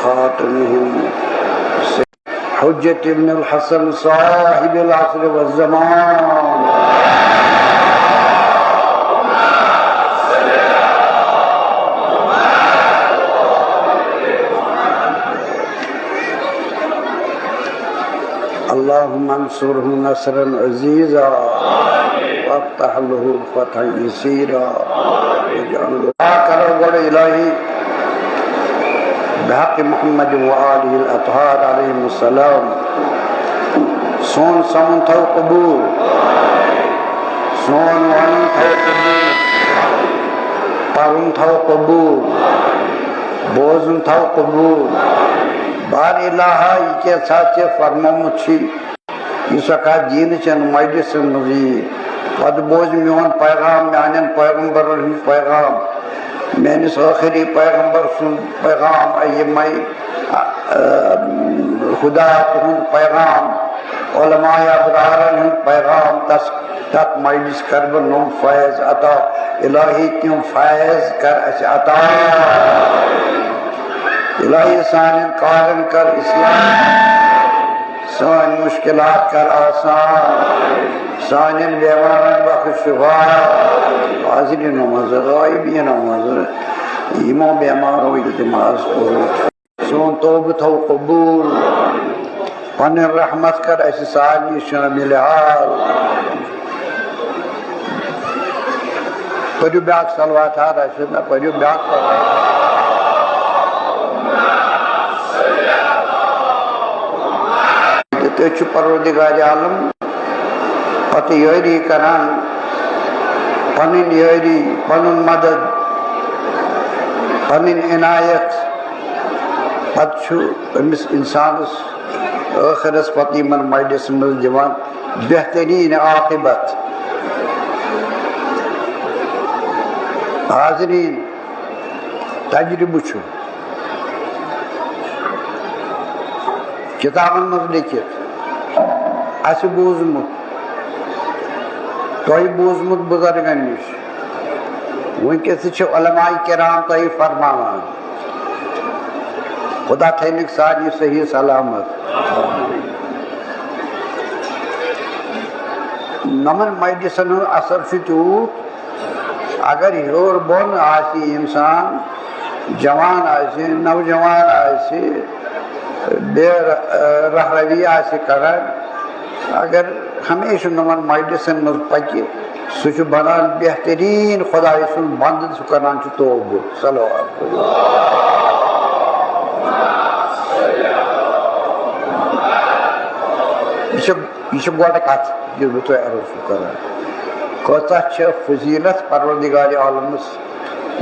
خاتمهم حجة ابن الحسن صاحب العصر والزمان. اللهم انصره نصرا عزيزا وافتح له فتحا يسيرا واجعله كرم الهي بحق محمد وآله الأطهار عليهم السلام. سون سمن تھو قبول، سون ون تھو قبول، پرن تھو قبول، بوزن تھو قبول. بار الہا یہ کیا ساتھ فرمومت چھی یہ سکا دین چن مجلس مزید پد بوز میون پیغام میانن پیغمبرن ہند پیغام میانس آخری پیغمبر سن پیغام ایمائی خدا تہند پیغام علماء ابرارن ہند پیغام تک مجلس کرب نم فیض عطا. الہی تم فیض کر اس عطا. الہی سان کارن کر اسلام، سان مشکلات کر آسان، سان بیمارن بخش شفا. حاضرین و معذر غائبین و معذر ایمو بیمار ہوئی نماز پڑھو. سون توبہ تھو قبول، پن رحمت کر اس سالی شامل حال. پڑھو بیاک صلوات ہا راشد نہ پڑھو بیاک صلوات. تو پروردگار عالم پتہ یاری کران پنن یاری پنن مدد پنن عنایت پتہ امس انسانس آخرس پتہ من مجلس مز دیوان بہترین عاقبت. حاضرین تجربہ چھو کتابن مز لکھت اس بوزمت تہ بوزمت بزرگن نش ونکس علماء کرام تہ فرماوان. خدا تھینک ساری صحیح سلامت. نمن مجلسن ہند اثر تیوت اگر ہیور بون آسی انسان جوان آسی نوجوان آسی بے رہ روی آسی کران اگر ہمیشہ نمن مجلسن مز پکہ سہ بنان بہترین خدای سن بند سہ کران توبہ. صلوات یہ گۄڈٕ کتھ یُس بہٕ تۄہہِ عرض چھُس کران کۭژاہ چھِ فضیلت پروردگار عالمس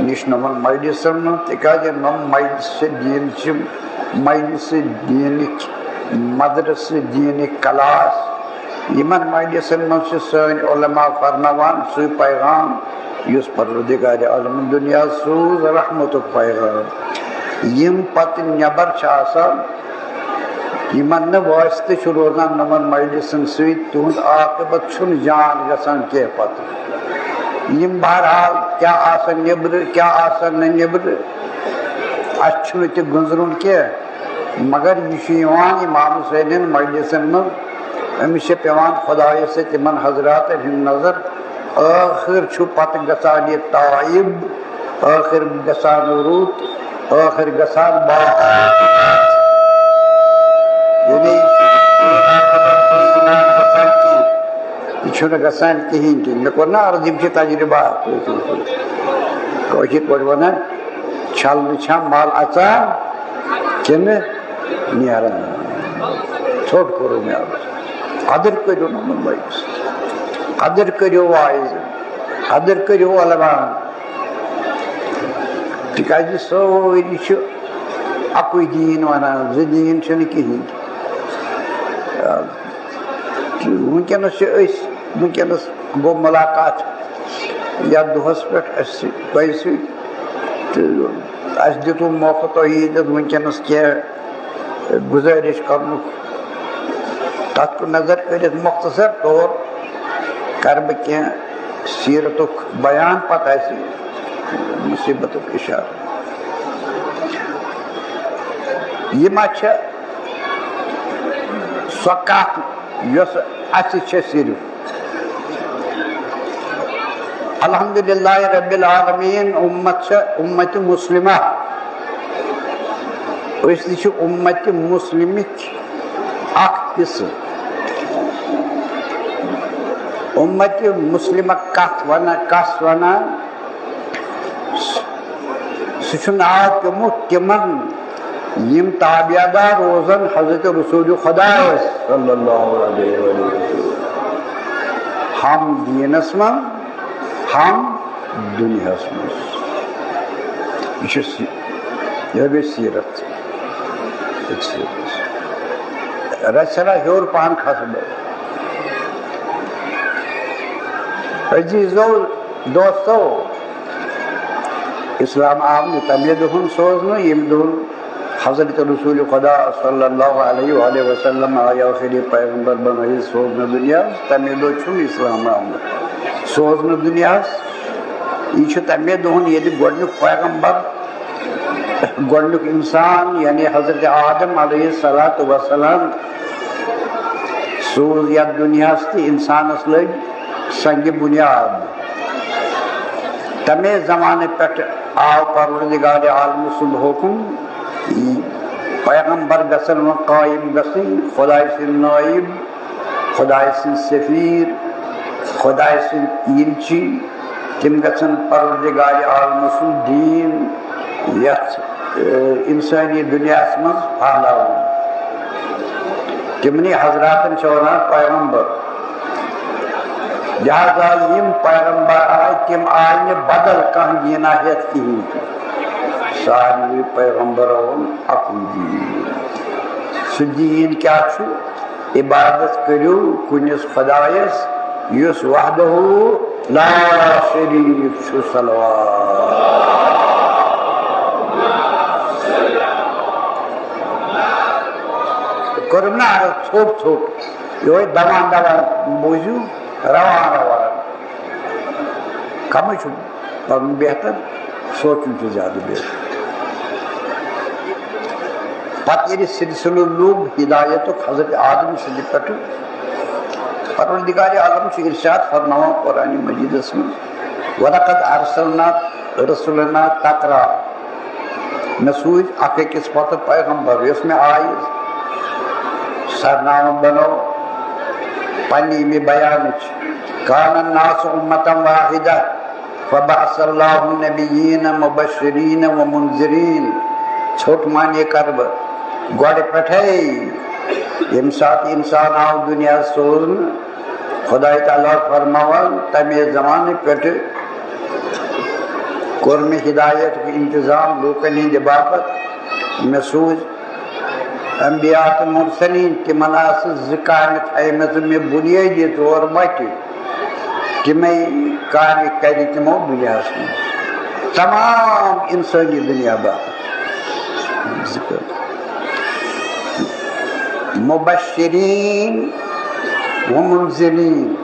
نش نمن مجلسن منٛز تِکیازِ نم مجلس دین چھ مجلس دینک مدرسہ دینک کلاس. یمن مجلسن منٛز چھ سٲنۍ علماء فرماوان سُے پیغام یُس پروردگار عالم دنیا سوز رحمتُک پیغام. یم پتہ نیبر چھ آسان یمن نہ واسطہ چھ روزان نمن مجلسن سۭتۍ تہنٛد عاقبت چھُنہٕ جان گژھان کینٛہہ پتہ. یم بہرحال کیا آسان نیبر کیا آسان نہ نیبر اتھ چھُنہٕ تہِ گنٛزرُن کینٛہہ مگر یہ چھ یوان امام حسینن مجلسن منٛز امس چھ پیوان خدایس سۭتۍ تمن حضراتن ہٕنٛد نظر. ٲخر چھُ پتہٕ گژھان یہ تائب، ٲخر گژھان رُت، ٲخر گژھان یہ چھُنہٕ گژھان کہیٖنۍ تہِ. مےٚ کوٚر نا عرض یم چھ تجربات کٲشِر پٲٹھۍ ونان چھلنہٕ چھا مل اژان کنہٕ نیران. ژھوٚٹ کوٚرُو مےٚ عرض. قدر کٔرِو نمن مجلس، قدر کٔرِو واعظن، قدر کٔرِو علماءن. تِکیازِ سٲری چھِ اکُے دیٖن ونان، زٕ دیٖن چھِنہٕ کِہیٖنۍ. ونکیٚنس چھِ أسۍ ونکیٚنس گوٚو ملاقات یتھ دۄہس پٮ۪ٹھ اسہِ تۄہہِ سۭتۍ تہٕ اسہِ دِتوٕ موقعہٕ تۄہہِ ییٚتٮ۪تھ ونکیٚنس کینٛہہ گُزٲرِش کرنُک. تتھ کُن نظر کٔرِتھ مختصر طور کرٕ بہٕ کینٛہہ سیٖرتُک بیان پتہٕ آسہِ مصیبتُک اِشارٕ. یہ ما چھ سو کت یس اَسہِ چھ صرف الحمدللہ رب العالمین امت چھ امت مسلمہ اس لیے چھ امت مسلمک اخ حصہ امت مسلمہ کت کس ونان سہ ناو پیومت تمن یم تابعدار روزن حضرت رسول خدا صلی اللہ علیہ وسلم ہم دینس من ہم دنیاس من یہ گئی سیرت رچنا ہیور پہن کھسب عزیزو دوستو اسلام آو تمے دہن سوزن یم دہن حضرت رسول خدا صلی اللہ علیہ وآلہ وسلم آیا آخری پیغمبر بنائی سوزن دنیا تمے دہ چھن اسلام آمد سوزن دنیا یہ تمے دہن یہ گۄڈنیُک پیغمبر گۄڈنیُک انسان یعنی حضرت آدم علیہ السلام سوز یتھ دنیاس تہ انسانس لگ سنگ بنیاد تمے زمانے پہ آو پروردگار عالم سند حکم پیغمبر گژھن و قائم گژھن خدائے سند نائب خدائے سند سفیر خدائے سند ایلچی تم گژھن پروردگار عالم سند دین یتھ انسانی دنیاس مز پھہلاون تمنی حضراتن چھ ونان پیغمبر لہذا یم پیغمبر آئے تم آئے نہ بدل کھانا دینا ہیت کہین سارے پیغمبرون اکوئی دین سہ دین کیا چھو عبادت کرو کنس خدایس یس وحدہ لا شریک چھو صلوات کرم نا ژھوٚپ ژھوٚپ یہوے دوان بوزیو روان روان کم پن بہتر سوچن زیادہ بہتر پتہ ییٚلہِ سلسلہ لوگ ہدایت حضرت آدم سند پہ پروردگار عالم ارشاد فرماوان قرآن مجیدس من وَلَقَدْ أَرْسَلْنَا رُسُلَنَا تَتْرَىٰ مے سوز اکھ أکِس پتہٕ پیغمبر یۄس مے آیہِ سرنامہ بنو پننی میں بیانچ کان الناس امتا واحدہ فبعث اللہ النبیین مبشرین ومنذرین چھوٹ مانے کرب گوڑ پٹھے یم سات انسان آو دنیا سوزن خدا تعالیٰ فرماوان تمے زمانے پٹھ کور میں ہدایت کے انتظام لوکن ہند باپت میں سوز انبیاء مرسلین تمن زکان تھمت میں بنیادی طور مٹ تمے کام کر تمو دنیاس میں تمام انسانی دنیا باپت مبشرین ومنذرین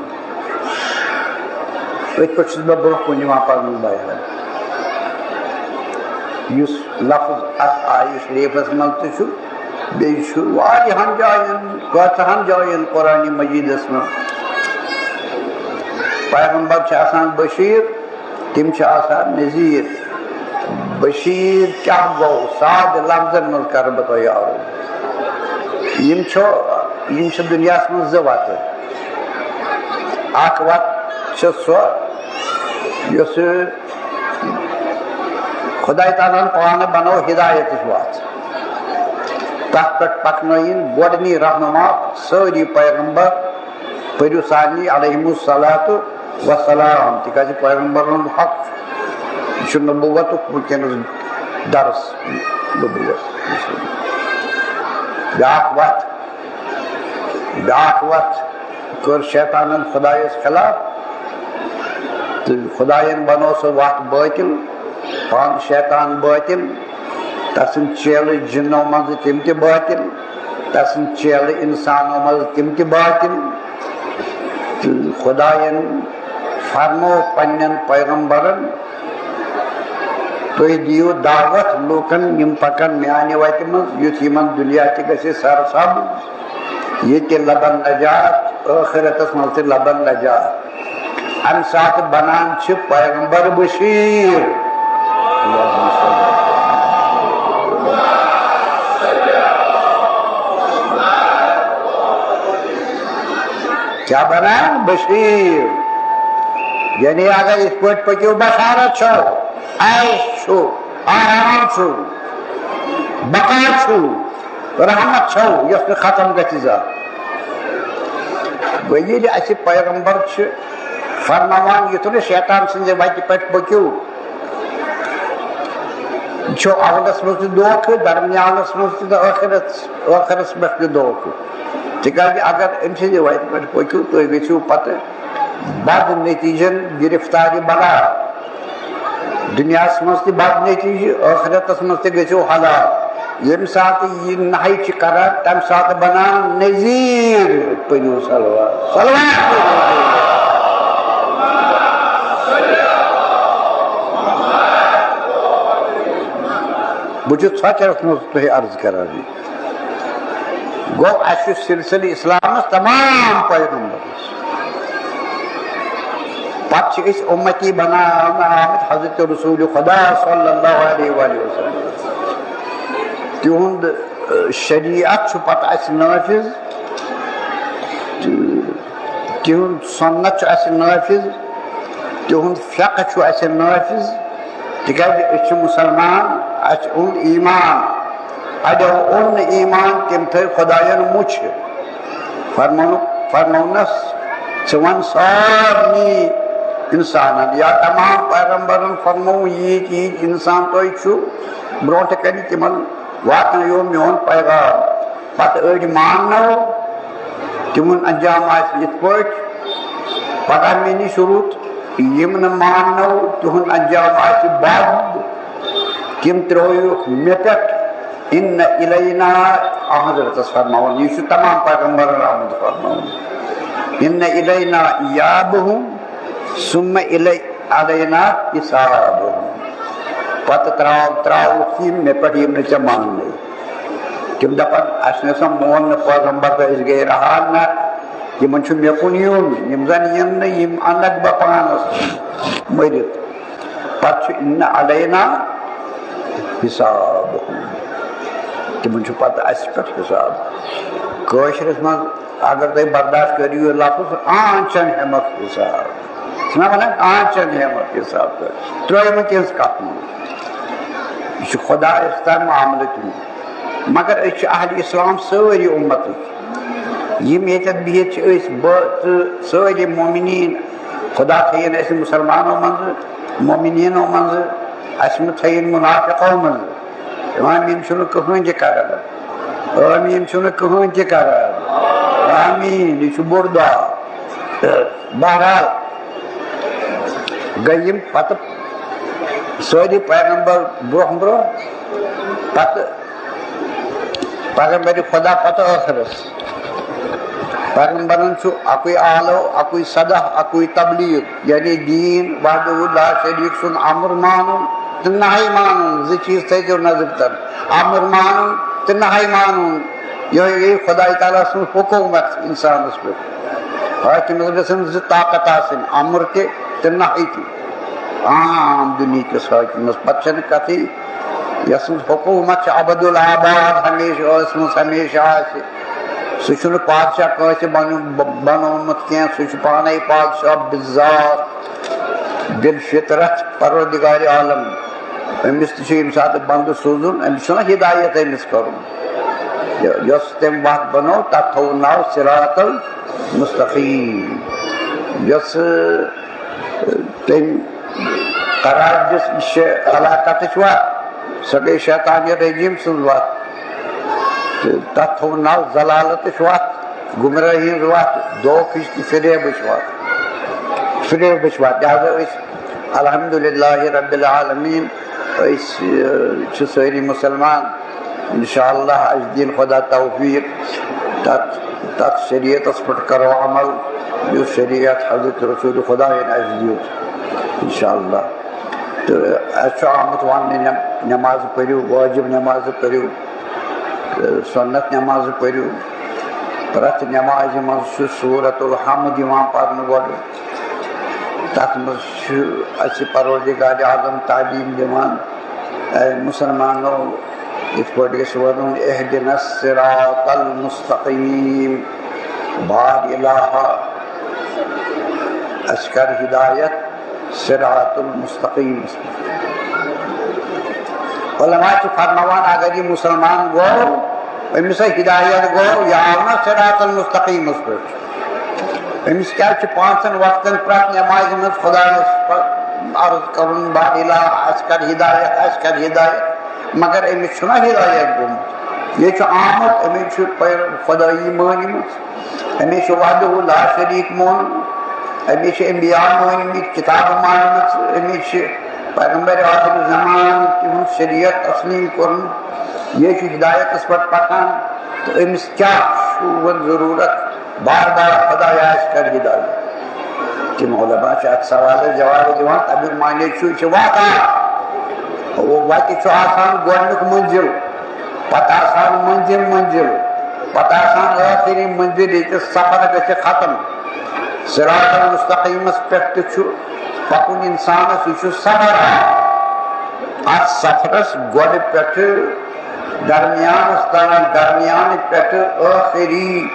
ات پہ برہ کن پن بیان اس لفظ ات آیہ شریفس من تہ بیہن جائن کتہن جائن قرآن مجیدس من پیغمبر آسان بشیر تم آسان نذیر بشیر کیا گو ساد لفظن من کر بہ تہ عرض یم دنیاس من زٕ وتہٕ اکھ وت چھ سۄ یۄس خدا تعالیٰ پانہ بنو ہدایتٕچ وتھ تک پہ پکنائن گۄڈنی رہنما ساری پیغمبر پٔرِو سارنٕے علیہم الصلاۃ وسلام تکیازِ پیغمبرن حق یہ نبوتُک ونکیٚنس درس نبوت بیاکھ وتھ کٔر شیطانن خدایس خلاف تو خداین بنو سۄ وتھ باطل پان شیطان باطل تسن چیلہ جنو مز تم تہ باطل تسن چیلہ انسانوں مز تم تہ باطل خداین فرمو پنن پیغمبرن تُہۍ دِیِو دعوت لوٗکن یِم پکن میانہِ وتہِ منٛز یُتھ یِمن دُنیا تہِ گژھِ سرسبز ییٚتہِ لبن نجات ٲخرتس منٛز تہِ لبن نجات امہِ ساتہٕ بنان چھِ پیغمبر بشیٖر کیا بنان بشیٖر یعنی اگر یِتھ پٲٹھۍ پٔکِو بشارت چھو عیش چھُ آرام چھُ بقا چھُ رحمت چھو یۄس نہٕ ختم گژھِ زانٛہہ گوٚو ییٚلہِ اَسہِ پیغمبر چھِ فرماوان یُتھ نہٕ شیطان سٕنٛزِ وتہِ پٮ۪ٹھ پٔکِو یہِ چھُ اولس منٛز تہِ دھوکہٕ درمیانس منٛز تہِ تہٕ ٲخرس پٮ۪ٹھ تہِ دھوکہٕ تِکیٛازِ اگر أمۍ سٕنٛزِ وتہِ پٮ۪ٹھ پٔکِو تُہۍ گٔژھِو پتہٕ بد نتیٖجن گرفتارِ بنان دُنیاہس منٛز تہِ بد نتیٖجہٕ ٲخرتس منٛز تہِ گٔژھِو ہلاک ییٚمہِ ساتہٕ یہِ نہے چھِ کران تمہِ ساتہٕ بنان نذیٖر پٔرِو صلوات بہٕ چھُس ژھۄچرس منٛز تۄہہِ عرض کران گوٚو اَسہِ چھُ سلسلہٕ اسلامس تمام پیغمبرس پتہٕ چھِ أسۍ اُمتی بناونہٕ آمٕتۍ حضرت رسول خدا صلی اللہ علیہ وآلہ وسلم تِہُنٛد شریعت چھُ پتہٕ اَسہِ نٲفِظ تِہُنٛد سنت چھُ اَسہِ نٲفِظ تِہُنٛد فقہ چھُ اَسہِ نٲفِظ تِکیٛازِ أسۍ چھِ مُسلمان اَسہِ اوٚن ایٖمان اَڑیو اوٚن نہٕ ایٖمان تِم تھٲے خۄداین مُچھِ فرمونس ژٕ وَن سارنٕے اِنسانن یا تمام پیغمبرن فرموو ییٖتۍ ییٖتۍ اِنسان تُہۍ چھِو برونٛٹھٕ کَنہِ تِمن واتنٲیو میون پیغام پتہٕ أڑۍ ماننو تِہُنٛد انجام آسہِ یِتھ پٲٹھۍ پگاہ مےٚ نِش رُت یِم نہٕ ماننو تِہُنٛد انجام آسہِ بد تِم ترٛٲیِکھ مےٚ پٮ۪ٹھ اِنَّ اِلینا حضرتس فرماوُن یہِ چھُ تمام پیغمبرن آمُت فرماوُن اِنَّ اِلینا ایابہُم ثُمَّ علینا حِسابہُم پتہٕ ترٛاوُکھ یِم مےٚ پٮ۪ٹھ یِم نہٕ ژےٚ ماننٕے تِم دپن اَسہِ نسا مون نہٕ پیغمبر تہٕ أسۍ گٔے رہا نہ یِمن چھُ مےٚ کُن یُن یِم زن یِن نہٕ یِم انکھ بہٕ پانس مٔرِتھ پتہٕ چھُ اِنَّ علینا حِسابہُم تِمن چھُ پتہٕ اَسہِ پٮ۪ٹھ حِساب کٲشرِس منٛز اگر تُہۍ برداشت کٔرِو یہِ لفظ آنچن ہٮ۪مکھ حِساب چھِنا ونان آنچن ہٮ۪مکھ حِساب ترٛٲیمہٕ تِہنٛز کتھ منٛز یہِ چھُ خۄدایس تام معاملہٕ تِہُنٛد مگر أسۍ چھِ اہلِ اسلام سٲری اُمتٕکۍ یِم ییٚتٮ۪تھ بِہِتھ چھِ أسۍ بہٕ تہٕ سٲری مومِنیٖن خۄدا تھٲیِن اَسہِ مُسلمانو منٛزٕ مومِنیٖنو منٛزٕ اَسہِ مہٕ تھٲیِن مُنافِقو منٛزٕ آمیٖن چھُنہٕ کٕہٕنۍ تہِ کران آمیٖن چھُنہٕ کٕہٕنۍ تہِ کران آمیٖن یہِ چھُ بوٚڑ دۄہ بہرحال گٔے یِم پتہٕ سٲری پیغمبر برونٛہہ برونٛہہ پتہٕ پیغمبرِ خۄدا پتہٕ ٲخرس پیغمبرن چھُ اکُے آلو اکُے صدہ اکُے تبلیٖغ یعنی دیٖن وحدہ لا شریٖک سُنٛد امر مانُن تہٕ نہے مانُن زٕ چیٖز تھٲیزیو نظرِ تل امر مانُن تہٕ نہے مانُن یِہوے گٔے خۄداے تعالیٰ سٕنٛز حکوٗمت انسانس پٮ۪ٹھ حٲکِمس گژھن زٕ طاقت آسٕنۍ امر تہِ تہٕ نہے تہِ عام دُنہِکِس حٲکِمس پتہٕ چھنہٕ کتھٕے یس سٕنٛز حکوٗمت چھِ ابدالآباد ہمیشہِ ٲسمٕژ ہمیشہِ آسہِ سُہ چھُنہٕ بادشاہ کٲنٛسہِ بنومُت کینٛہہ سُہ چھُ پانے بادشاہ بِذات بالفطرت پروردگارِ عالم أمِس تہِ چھُ ییٚمہِ ساتہٕ بنٛدٕ سوٗزُن أمِس چھُنہ ہدایت أمِس کرُن یۄس تٔمۍ وتھ بنٲو تتھ تھوٚو ناو صراط المستقیٖم یۄس تٔمۍ قرار دِژ یہِ چھِ ہلاکتٕچ وتھ سۄ گٔے شیطانِ رجیٖم سٕنٛز وتھ تہٕ تتھ تھوٚو ناو ضلالتٕچ وتھ گُمرٲہی ہٕنٛز وتھ دھوکٕچ تہٕ فریبٕچ وتھ لہٰذا أسۍ الحمدُاللہ ربِ العالمیٖن أسۍ چھِ سٲری مُسلمان انشاء اللہ اَسہِ دِنۍ خۄدا توفیٖق تتھ شریعتس پٮ۪ٹھ کرو عمل یُس شریعت حضرت رسول خۄدایَن اَسہِ دیُت انشاء اللہ تو آمت ون نماز پڑھو واجب نماز پڑھو سنت نماز پڑھو پرت نماز مز سورت الحمد پڑھنے گۄڈٕ تَتھ منٛز چھُ اَسہِ پروردگار اعظم تعلیٖم دِوان اے مسلمانو یِتھ پٲٹھۍ گژھِ وَنُن اہدنا الصراط المستقیٖم بار الہ اَسہِ کر ہدایت صراط المستقیٖمس علماء چھِ فرماوان اگر یہِ مسلمان گوٚو أمِس ہدایت گوٚو یہِ آو نہ صراط المستقیٖمس پٮ۪ٹھ أمِس کیٛاہ چھُ پانٛژن وقتن پرٛٮ۪تھ نٮ۪مازِ منٛز خۄدایس عرض کرُن با الہ اَسہِ کر ہدایت اَسہِ کر ہدایت مگر أمِس چھُنہ ہدایت گوٚمُت یہِ چھُ آمُت أمِس چھُ خۄدٲیی مٲنۍمٕژ أمِس چھُ وحدہ لا شریٖک مونمُت أمِس چھِ انبیا مٲنۍمٕتۍ کِتابہٕ مانِمٕژ أمِس چھِ پیغمبر آخر زمان تِہُنٛد شریعت تسلیٖم کوٚرمُت یہِ چھُ ہدایتس پٮ۪ٹھ پکان تہٕ أمِس کیٛاہ چھُ وۄنۍ ضروٗرت بار بار خدایا اَسہِ کر ہدایت تِم علما چھِ اتھ سوالس جواب دِوان تمیُک معنی چھُ یہِ چھُ واتان وتہِ چھُ آسان گۄڈنیُک منزِل پتہٕ آسان منزِل پتہٕ آسان ٲخری منزِل ییٚتہِ سفر گژھِ ختم صراط المستقیٖمس پٮ۪ٹھ تہِ چھُ پکُن انسانس یہِ چھُ سفر اتھ سفرس گۄڈٕ پٮ۪ٹھٕ درمیانس تام درمیانہٕ پٮ۪ٹھٕ ٲخری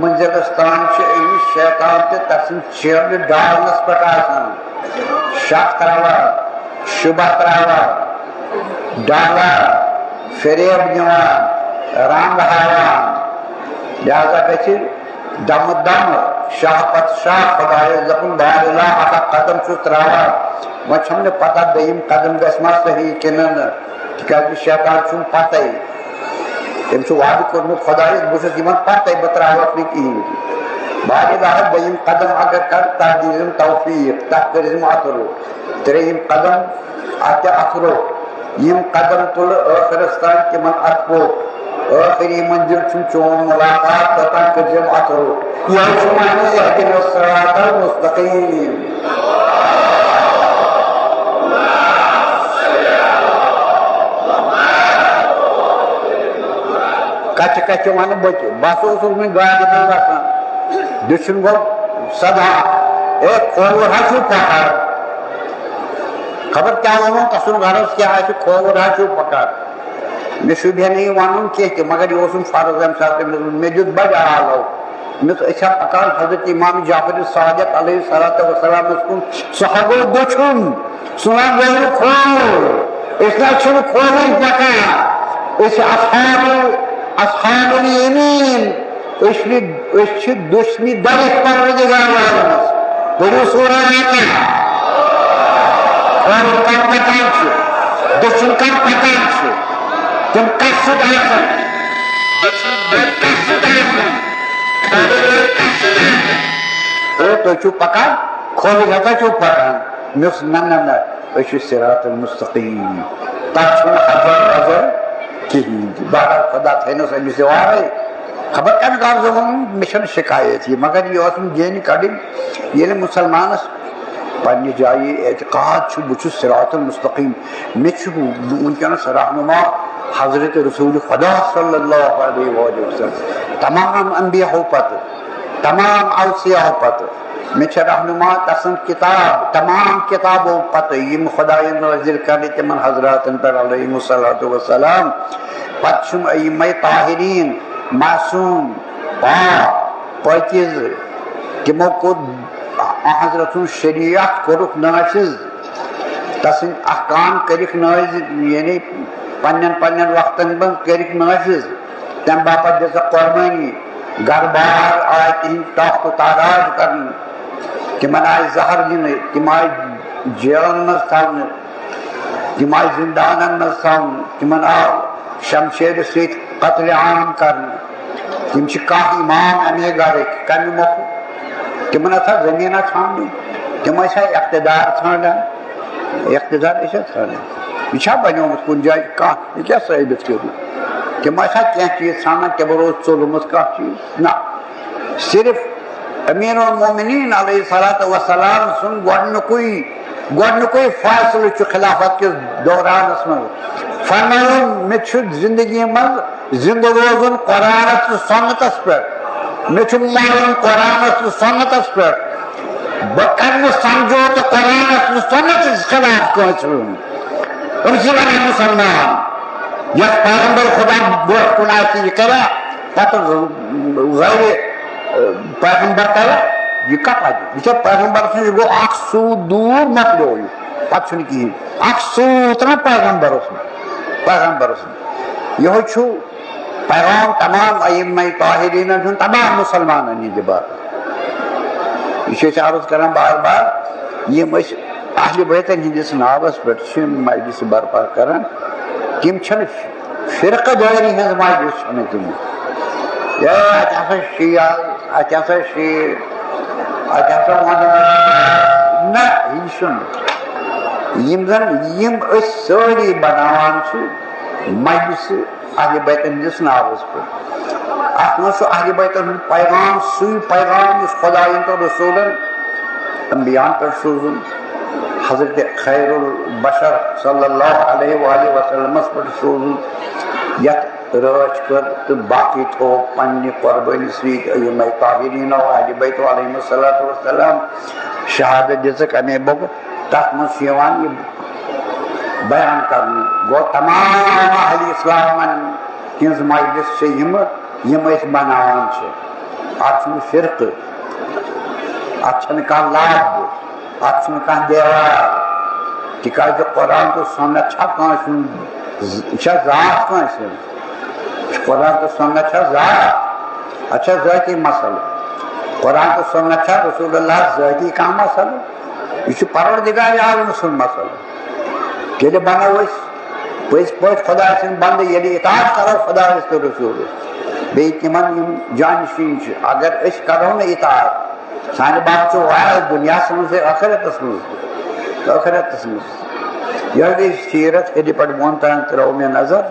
منزلس تام چھِ أمِس شیطان تہِ تسٕنٛدۍ چیلہٕ ڈالنس پٮ۪ٹھ آسان شک تراوان شُبہ تراوان ڈالان فریب دِوان رنگ ہاوان لہذا گژھِ دمہٕ دمہٕ شاہ پتہٕ شاہ خۄدایس دپُن بار الہ اکھ قدم چھُس تراوان وۄنۍ چھم نہٕ پتہ دوٚیِم قدم گژھِ ما صحیح کِنہٕ نہٕ تِکیٛازِ شیطان چھُم پتے تٔمۍ چھُ وعدٕ کوٚرمُت خۄدایس بہٕ چھُس یِمن پتے بہٕ تراوکھ نہٕ کِہینۍ بار الہ دوٚیِم قدم اگر کرٕ تتھ دِیٖزِم توفیٖق تتھ کٔرزِم اتھ روٚٹ ترٛیٚیِم قدم اتھ تہِ اتھ روٚٹ یِم قدم تُلہٕ ٲخرس تام تِمن اتھ پوٚک ٲخری منزِل چھُم چون ملاقات توٚتام کٔرزِم اتھ روٚٹ یہِ چھُ معنی اہدنا الصراط المستقیٖم کچہِ کچہِ ونہٕ بہٕ تہِ بہٕ ہسا اوسُس وُنہِ گاڑِ منٛز وسان دٔچھُن گوٚو سدا اے کھووُر حظ چھُو پکان خبر کیٛاہ وَنو تسُنٛد غرض کیٛاہ آسہِ کھووُر حظ چھُو پکان مےٚ شوٗبہِ نہٕ یہِ وَنُن کینٛہہ تہِ مگر یہِ اوسُم فرض اَمہِ ساتہٕ تٔمِس مےٚ دیُت بَڑٕ آلو مےٚ دوٚپ أسۍ ہا پکان حضرت امام جعفر صادق علیہ الصلوۃ والسلامَس کُن سُہ ہا گوٚو دٔچھُن سُہ نہ گوٚو نہٕ کھووُر أسۍ نہ چھِنہٕ کھووُر پکان أسۍ چھِ اصحاب الیمیٖن أسۍ چھِ دٔچھنہِ درٕکۍ پروردگار والنس پٔرِو سورہ واقعہ کھووُر کَتھ پکان چھُ دٔچھُن کَتھ پکان چھُ تِم کتھ سۭتۍ آسان تُہۍ چھِو پکان کھووُر ہسا چھِو پکان مےٚ اوس نہ نہ نہ أسۍ چھِ صراط المستقیٖم تتھ چھُنہٕ حضر وزر کِہینۍ تہِ بہرحال خۄدا تھٲینَس أمِس یہِ وارے خبر کمہِ غرضہٕ ووٚنُن مےٚ چھنہٕ شِکایت یہِ مگر یہِ ٲسٕم گیٚنہِ کڑٕنۍ ییٚلہِ مُسلمانس پننہِ جایہِ اعتقاد چھُ بہٕ چھُس صراط المستقیٖم مےٚ چھُ وٕنکیٚنس رہنما حضرت رسول خدا صلی اللہ علیہ وسلم تمام انبیاہو پتہٕ تمام اوصیاہو پتہٕ مےٚ چھِ رہنما تسٕنٛز کِتاب تمام کِتابو پتہٕ یِم خۄدایَن نٲزِل کرنہِ تِمن حضراتن پٮ۪ٹھ علیہم الصلوۃ والسلام پتہٕ چھُم ائمہ طاہریٖن معصوٗم پاک پٲکیٖزٕ تِمو کوٚر حضرت سُنٛد شریعت کوٚرُکھ نافِظ تسٕنٛدۍ احکام کٔرِکھ نٲفِظ یعنی پننٮ۪ن وقتن منٛز کٔرِکھ نٲفِظ تمہِ باپتھ دِژکھ قۄربٲنی گرٕ بار آیہِ تِہنٛدۍ ٹاپ و تاراج کرنہٕ تِمن آیہِ زہر دِنہٕ تِم آیہِ جیلن منٛز تھاونہٕ تِم آیہِ زندانن منٛز تھاونہٕ تِمن آو شمشیرِ سۭتۍ قتلِ عام کرنہٕ تِم چھِ کانٛہہ اِمام اَمے گرٕکۍ کمہِ مۄکھٕ تِمن ٲسا زٔمیٖنا ژھانڈٕنۍ تِم ٲسۍ ہا اقتدار ژھانڈان اقتدار ٲسۍ ہا ژھانڈان یہِ چھا بنیومُت کُنہِ جایہِ کانٛہہ یہِ کیٛاہ ثٲبت کٔرِو تِم ٲسۍ ہا کینٛہہ چیٖز ژھانڈان تِمو اوس ژوٚلمُت کانٛہہ چیٖز نہ صرف امیٖن المومنیٖن علیہ الصلوۃ والسلام سُنٛد گۄڈنیُکُے گۄڈنیُکُے فٲصلہٕ چھُ خلافت کِس دورانس منٛز فرماوُن مےٚ چھُ زندگی منٛز زندٕ روزُن قرآنس تہٕ سنتس پٮ۪ٹھ مےٚ چھُ مرُن قرآنس تہٕ سنتس پٮ۪ٹھ بہٕ کرٕ نہٕ سمجھوتہٕ قرآنس تہٕ سنتس خلاف کٲنٛسہِ ہُنٛد یِم چھِ ونان مُسلمان یۄس پیغمبر خدا برونٛٹھ کُن آسہِ یہِ کرا پتہٕ غٲرِ پیغمبر کرا یہ کپ آج یہ پیغمبر سے گو اکھ سو دور مکلیو یہ پتہ چھُنہٕ کِہیٖنۍ اکھ سوٗت نا پیغمبرس یہ چھُ پیغام تمام ائمہ طاہریٖنن ہُنٛد تمام مُسلمانن ہِنٛدِ باپتھ یہ چھِ أسۍ عرض کران بار بار یِم أسۍ اہلِ بیتن ہِنٛدِس ناوس پٮ۪ٹھ چھِ مجلس برپا کران تِم چھنہٕ فرقہٕ دٲری ہٕنٛز مجلس چھنہٕ تِم اتہِ ہسا شِیا اتہِ ہسا شیٖعہ اتہِ ہسا ونان نہ یہِ چھُنہٕ یِم زن یِم أسۍ سٲری بناوان چھِ مجلس اہلِ بیتن ہٕنٛدِس ناوس پٮ۪ٹھ اتھ منٛز چھُ اہلِ بیتن ہُنٛد پیغام سُے پیغام یُس خۄدایَن تہٕ رسوٗلن انبیاہن پٮ۪ٹھ سوٗزُن حضرت خیر البشر صلی اللہ علیہ وآلہ وسلمس پٮ۪ٹھ سوٗزُن یتھ رٲچھ کٔر تہٕ باقٕے تھوٚو پننہِ قۄربٲنی سۭتۍ ائمہ طاہریٖنو اہلِ بیت علیہم الصلاۃ والسلام شہادت دِژٕکھ امے بوٚگہٕ تتھ منٛز چھُ یِوان یہِ بیان کرنہٕ گوٚو تمام اہلِ اسلامن ہِنٛز مجلس چھِ یِم أسۍ بناوان چھِ اتھ چھُنہٕ فرقہٕ اتھ چھنہٕ کانٛہہ لب اتھ چھُنہٕ کانٛہہ دیوار تِکیازِ قرآن تہٕ سنت چھا کٲنٛسہِ ہُنٛد یہِ چھا ذات کٲنٛسہِ ہُنٛد قرآن تہٕ سنت چھا ذات اتھ چھا ذٲتی مسلہٕ قرآن تہٕ سنت چھا رسول اللہ ذٲتی کانٛہہ مسلہٕ یہِ چھُ پروردگارِ عالم سُنٛد مسلہٕ ییٚلہِ بنو أسۍ پٔزۍ پٲٹھۍ خۄداے سٕنٛدۍ بنٛدٕ ییٚلہِ اطاعت کرو خۄدایس تہٕ رسوٗلس بیٚیہِ تِمن یِم جانشین چھِ اگر أسۍ کرو نہٕ اطاعت سانہِ باپتھ چھُ واریاہ دُنیاہس منٛز تہِ ٲخرتس منٛز یۄس گٔے سیٖرت ییٚلہِ پٮ۪ٹھ بۄن تام ترٲو مےٚ نظر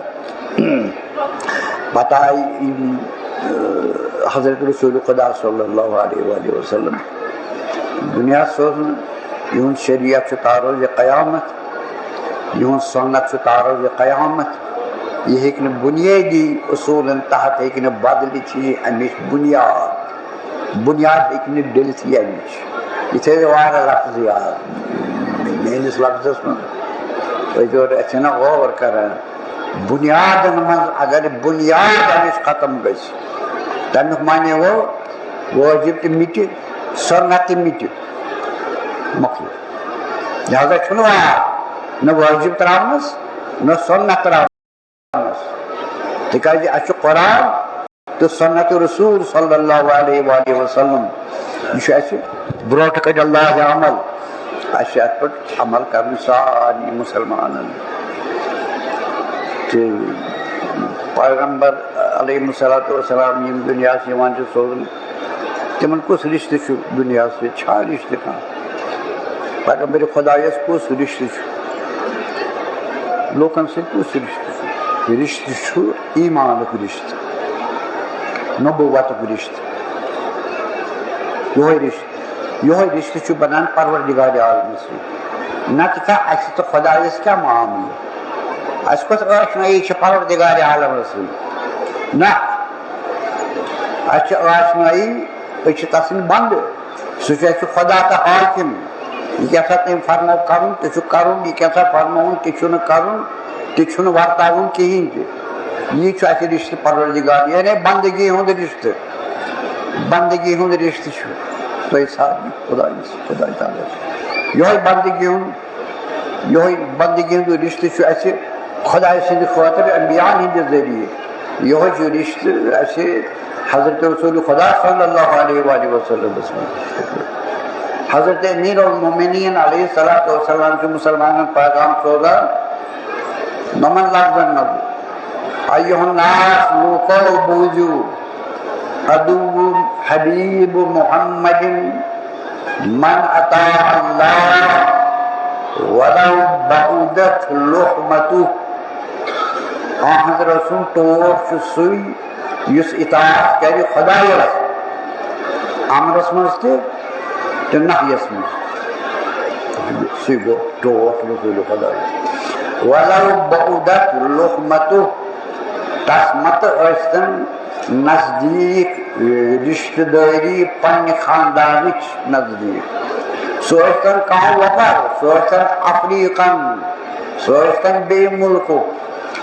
پتہٕ آیہِ یِم حضرت رسول خدا صلی اللہ علیہ وآلہ وسلم دُنیاہس سوزنہٕ یِہُنٛد شریعت چھُ تاروزِ قیامت یِہُنٛد سنت چھُ تاروزِ قیامت یہِ ہیٚکہِ نہٕ بُنیٲدی اصوٗلن تحت ہیٚکہِ نہٕ بدلِتھ یہِ امِچ بُنیاد ہیٚکہِ نہٕ ڈٔلِتھ امِچ یہِ تھٲیزِ واریاہ لفظ یاد میٲنِس لفظس منٛز تُہۍ تہِ اَسہِ چھِنہ غور کران بُنیادن منٛز اگر بُنیاد امِچ ختم گژھِ تمیُک معنی گوٚو وٲجب تہِ مِٹہِ سنت تہِ مِٹہِ مۄکلیو لہٰذا چھُنہٕ وار نہ وٲجب تراونس نہ سنت تراونس تِکیازِ اَسہِ چھُ قرآن تہٕ سنت رسول صلی اللہ علیہ وآلہ وسلم یہ چھُ اَسہِ برونٛٹھ کَنہِ اللہ عمل اَسہِ چھُ اَتھ پٮ۪ٹھ عمل کرُن سارنٕے مُسلمانن تہٕ پیغمبر علیہم الصلاۃ والسلام یِم دُنیاہس یِوان چھِ سوزنہٕ تِمن کُس رِشتہٕ چھُ دُنیاہس سۭتۍ چھا رِشتہٕ کانٛہہ پیغمبرِ خۄدایس کُس رِشتہٕ چھُ لوٗکن سۭتۍ کُس رِشتہٕ چھُ یہِ رِشتہٕ چھُ ایٖمانُک رِشتہٕ نبوتُک رِشتہٕ یِہوے رِشتہٕ چھُ بنان پروردگارِ عالمس سۭتۍ نتہٕ کیٛاہ اَسہِ تہٕ خۄدایس کیٛاہ معاملہٕ اَسہِ کۄس ٲشنٲیی چھِ پروردگارِ عالمس سۭتۍ نہ اَسہِ چھِ ٲشنٲیی أسۍ چھِ تسٕنٛدۍ بنٛدٕ سُہ چھُ اَسہِ خۄدا تہٕ حاکِم یہِ کیٛاہ سا تٔمۍ فرمو کرُن تہِ چھُ کرُن یہِ کیٛاہ سا فرمووُن تہِ چھُنہٕ کرُن تہِ چھُنہٕ ورتاوُن کِہینۍ تہِ یی چھُ اَسہِ رِشتہٕ پروردگار یعنی بندگی ہُنٛد رِشتہٕ چھُ تۄہہِ سارنٕے خۄداے تعالیٰ یِہوے بندگی ہُنٛد رِشتہٕ چھُ اَسہِ خۄداے سٕنٛدِ خٲطرٕ انبیاہن ہِنٛدِ ذٔریعہٕ یِہوے چھُ رِشتہٕ اَسہِ حضرت رسول خدا صلی اللہ علیہ وآلہ وسلمس منٛز حضرت امیر المومنین علیہ الصلاۃ والسلام چھُ مُسلمانن پیغام سوزان نۄمن لفظن منٛز ایُّہا الناس لوٗکو بوٗزِو عدو حبیب محمد من اطاع اللہ ولو بعودت لحمتہ حضرت سُنٛد ٹوٹھ چھُ سُے یُس اطاعت کرِ خۄدایس امرس منٛز تہِ تہٕ نہیَس منٛز سُے گوٚو ٹوٹھ رسوٗلِ خۄدا وَلَوْ بَعُدَتْ لُقمَتُهُ تَس متہٕ ٲسۍتن نزدیٖک رِشتہٕ دٲری پننہِ خاندانٕچ نزدیٖک سُہ ٲسۍتن کانٛہہ وۄپر سُہ ٲسۍتن افریٖقن سُہ ٲسۍتن بیٚیہِ مُلکُک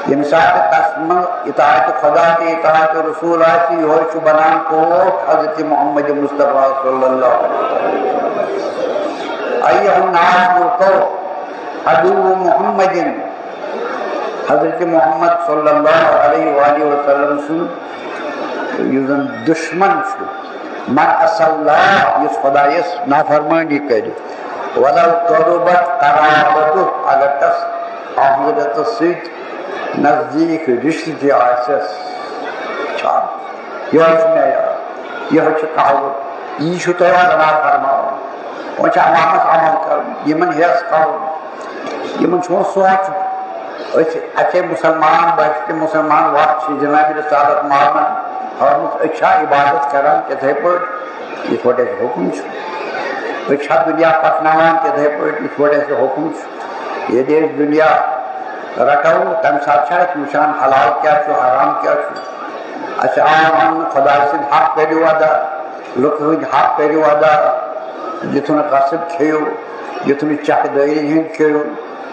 ییٚمہِ ساتہٕ تس منٛز اطاعتِ خۄدا تہٕ اطاعتِ رسوٗل آسہِ یِہوے چھُ بنان ٹوٹھ حضرتِ محمد مصطفیٰ صلی اللہ علیہ وسلم أيها الناس ذوقوا عدو محمد حضرت محمد صلی اللہ علیہ وآلہ وسلم سُنٛد یُس زن دُشمن چھُ من عصى الله یُس خۄدایس نافرمٲنی کرِ ولو قربت قرابته اگر تس حضرتس سۭتۍ نزدیٖک رشتہٕ تہِ آسٮ۪س چھا یِہوے چھُ معیار یِہوے چھِ کہاوت یی چھُ تۄہہِ وۄنۍ نافرماوُن وۄنۍ چھُ عوامس عمل کرُن یِمن ہٮ۪س کرُن یِمن چھُ وۄنۍ سونٛچُن أسۍ اَتے مُسلمان بچہِ تہِ مُسلمان وقت چھِ جنابِ رسالت مانان ہٲومٕژ أسۍ چھا عبادت کران تِتھٕے پٲٹھۍ یِتھ پٲٹھۍ اَسہِ حُکُم چھُ أسۍ چھا دُنیا پکناوان تِتھٕے پٲٹھۍ یِتھ پٲٹھۍ اَسہِ حُکُم چھُ ییٚلہِ أسۍ دُنیا رٹو تمہِ ساتہٕ چھِ اَسہِ وٕچھان حلال کیٛاہ چھُ حرام کیٛاہ چھُ اَسہِ آو وننہٕ خۄداے سٕنٛدۍ حق کٔرِو ادا لُکہٕ ہٕنٛدۍ حق کٔرِو ادا یُتھ نہٕ قصب کھیٚیِو یُتھ نہٕ چکہٕ دٲری ہٕنٛدۍ کھیٚیِو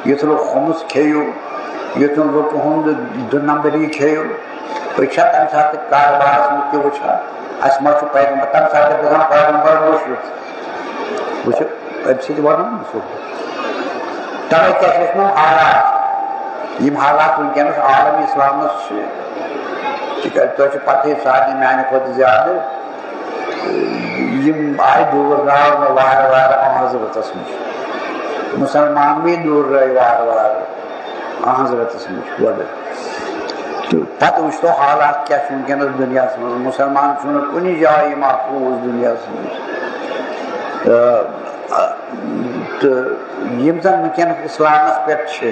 یُتھ نہٕ خُمُس کھیٚیِو یُتھ نہٕ لُکہٕ ہُنٛد دُ نمبری کھیٚیِو أسۍ چھا تمہِ ساتہٕ کاربارس منٛز تہِ وٕچھان اَسہِ ما چھُ پیغمبر تمہِ ساتہٕ چھِ گژھان پیغمبر مُشرِف وٕچھِو اَمہِ سۭتۍ وَنو نہٕ سُہ تَوے کیٛاہ چھِ أسۍ حالات یِم حالات وٕنکیٚنس عالم اِسلامس چھِ تِکیٛازِ تۄہہِ چھِ پتہٕے سارنٕے میانہِ کھۄتہٕ زیادٕ یِم آیہِ دوٗر راونہٕ وارٕ وارٕ حضرتس نِش مُسلمانٕے دوٗر رٲوۍ وارٕ وارٕ حضرتس نِش گۄڈٕ تہٕ پتہٕ وٕچھ تو حالات کیٛاہ چھِ وٕنکیٚنس دُنیاہس منٛز مُسلمان چھُنہٕ کُنہِ جایہِ محفوٗظ دُنیاہس منٛز تہٕ یِم زن وٕنکیٚنس اسلامس پٮ۪ٹھ چھِ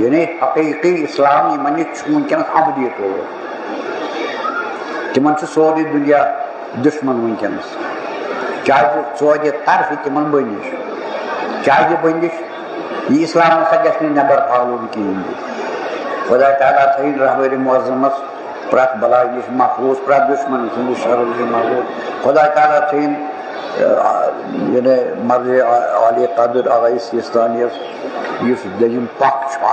یعنی حقیٖقی اسلام یِمن یہِ چھُ وٕنکیٚنس عملی طور تِمن چھُ سورُے دُنیا دُشمن وٕنکیٚنس کیٛازِ ژورِ طرفہٕ تِمن بٔنِش کیٛازِ بٔنِش یہِ اسلام ہسا گژھِ نہٕ نٮ۪بر پھہلُن کِہینۍ تہِ خۄدا تعالیٰ تھٲیِن رحمتِ معظمس پرٛٮ۪تھ بلاے نِش محفوٗظ پرٛٮ۪تھ دُشمن سٕنٛدِس شرس نِش محفوٗظ خۄدا تعالیٰ تھٲیِن یعنی مرضِ عالی قدر آغا سیستانیس یُس دٔیِم پکھ چھُ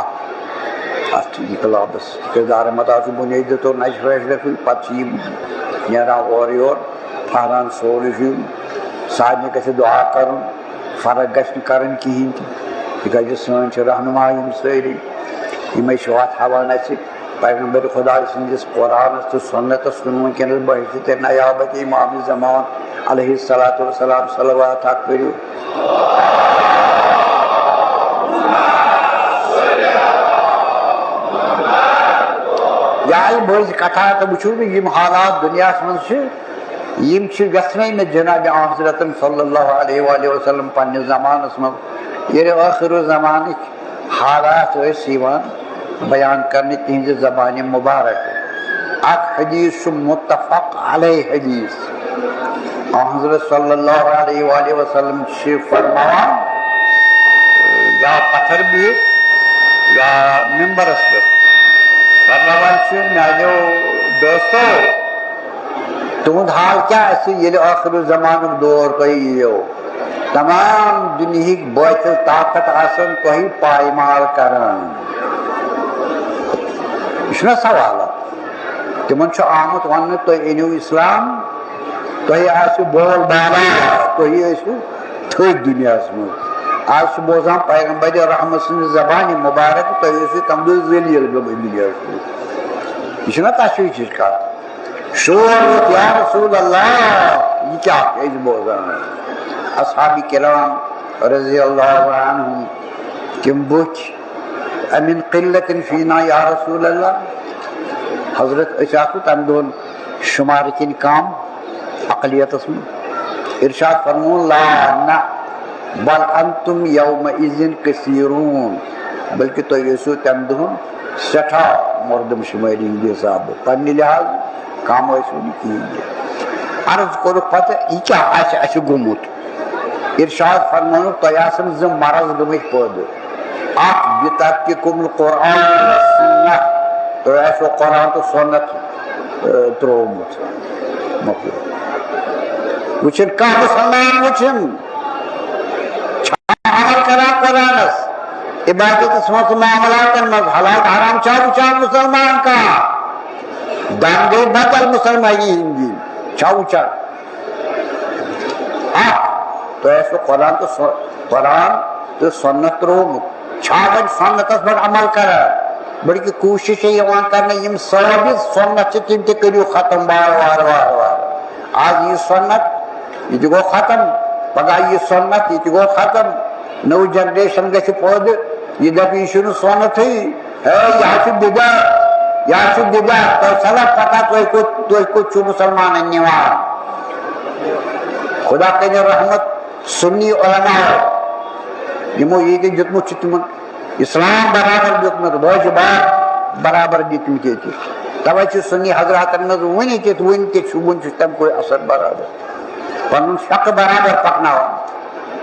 اَتھ اِنقلابس تِکیٛازِ دارمدار چھُ بُنیٲدی طور نَشہِ فٲصلَسٕے پتہٕ چھِ یِم نیران اورٕ یور پھہران سورُے ہیوٗ سارنٕے گژھِ دُعا کرُن فرق گژھِ نہٕ کرٕنۍ کِہینۍ تہِ تِکیٛازِ سٲنۍ چھِ رہنُما یِم سٲری یِمے چھِ وَتھ ہاوان اَسہِ پیغمبر خۄدا سٕنٛدِس قرآنس تہٕ سُنتس کُن وٕنکیٚنس بحثِ نیابتِ امامِ زمان علیہ الصلاۃ والسلام صلوات حق کٔرِو یہِ آیہِ بٔڑ کتھا تہٕ وٕچھو یِم حالات دُنیاہس منٛز چھِ یِم چھِ ویژھنٕے نہٕ جنابِ حضرتن صلی اللہ علیہ وآلہ وسلم پننِس زمانس منٛز ییٚلہِ ٲخرُ زمانٕکۍ حالات ٲسۍ یِوان بیان کرنہٕ تِہنٛزِ زبانہِ مُبارک اکھ حدیٖث چھُ مُتفق علیہ حدیٖث حضرت صلی اللہ علیہ وآلہ وسلم چھِ فرماوان یا پتھر بِہِتھ یا ممبرس پٮ۪ٹھ فرماوان چھِ میانیو دوستو تُہُنٛد حال کیٛاہ آسہِ ییٚلہِ ٲخرُ زمانُک دور تۄہہِ یِیو تمام دُنہِکۍ بٲطِل طاقت آسن تۄہہِ پایمال کران یہِ چھُنہ سوالہ تِمن چھُ آمُت وننہٕ تُہۍ أنِو اسلام تۄہہِ آسِوٕ بول بالا تُہۍ ٲسِو تھٔدۍ دُنیاہس منٛز آز چھُ بوزان پیغمبرِ رحمت سٕنٛزِ زبانہِ مُبارک تُہۍ ٲسِو تمہِ دۄہ ذٔلیٖل گٔمٕتۍ دُنیاہس منٛز یہِ چھُنہ تشویٖشٕچ کتھ شور ووٚتھ یا رسول اللہ یہِ کیٛاہ أسۍ بوزان اصحابِ کرام رضی اللہ عنہم تِم بُتھِ امن قلت فینا یا رسول اللہ حضرت أسۍ آسو تمہِ دۄہن شُمارٕ کِنۍ کم اقلیتس منٛز ارشاد فرمون لا نہ بل انتم یومئذ کثیرون بلکہِ تُہۍ ٲسِو تمہِ دۄہن سٮ۪ٹھاہ مردم شُمٲری ہِنٛدِ حسابہٕ پننہِ لحاظ کم ٲسِو نہٕ کِہینۍ تہِ عرض کوٚرُکھ پتہٕ یہِ کیٛاہ آسہِ اَسہِ گوٚمُت ارشاد فرمانو تیاسم ز مرض گمت پود اخ بترککم القرآن والسنہ تو ایسو قرآن تو سنت ترومت مطلب وچن کا مسلمان وچن عمل کرا قرآنس عبادت اسمت معاملات مز حلال حرام چاہو چاہ مسلمان کا دانگے بدل مسلمانی ہندی چاہو چاہ تو ایسو قرآن تو سنت رومت چھاگن سنت اس پر عمل کرا بڑی کی کوشش ہے یوان کرنے یم ثابت سنت سے تم تے کریو ختم بار وار وار وار آج یہ سنت یہ گو ختم پگہ یہ سنت یہ گو ختم نو جنریشن گھے پود یہ دفعی شنو سنت ہی یہاں سے بدا تو سلا پتا تو کچھ مسلمان نیوان خدا کے رحمت سنی علماء یمو یہ کہ جتمو چتمن اسلام برابر دیتمت واجبات برابر دیتمت یہ توجہ سنی حضرات مز ونی تے شوبن تم کوئی اثر برابر پنن فقہ برابر پکناو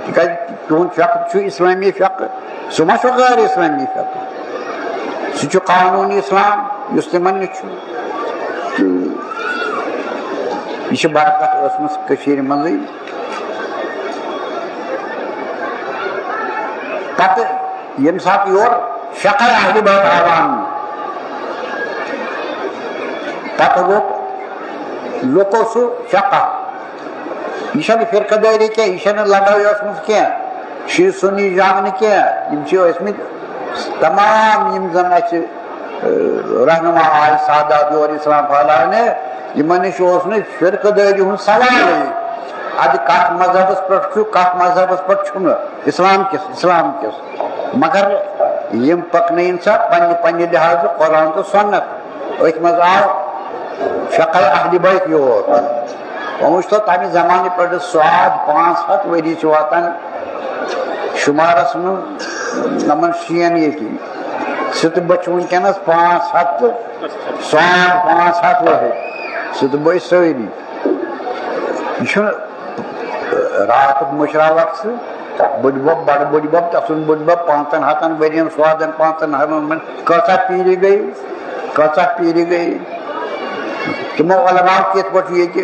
کہ تون فقہ چھو اسلامی فقہ سما چھو غیر اسلامی فقہ سچو قانونی اسلام یس تمن چھو یہ برکت اسمس کشیر منزی پتہ یم سات یور فقہ اہل بیت عوام پتہ لوکو سو فقہ یہ چھنہ فرقہ داری کیا یہ چھنہ لڑائی اسمس کیا شیع سنی جانگ کیا یم چھو اسمت تمام یم زن اچھ رہنما آئی سادات اور اسلام پھالا نے یمن نے فرقہ داری ہن سوال ہے اد کت مذہبس پہ کت مذہبس پہ اسلام کس مگر یم پکنین سا پنہ لحاظ قرآن تو سنت ات مز آو فقہ اہل بیت یور وچھو تمہ زمانے پہ سواد 500 وری واتان شمارس من نمن شین یہ سہ بچ ونکس 500 سواد 500 وہر سہ بچ ساری یہ رات مشرا وقت بڑ بب بڑ بڑ بب تسن بڑ بب 500 ورین سوادن 500 من کچا پیری گئی تمو علماء کت پہ یہ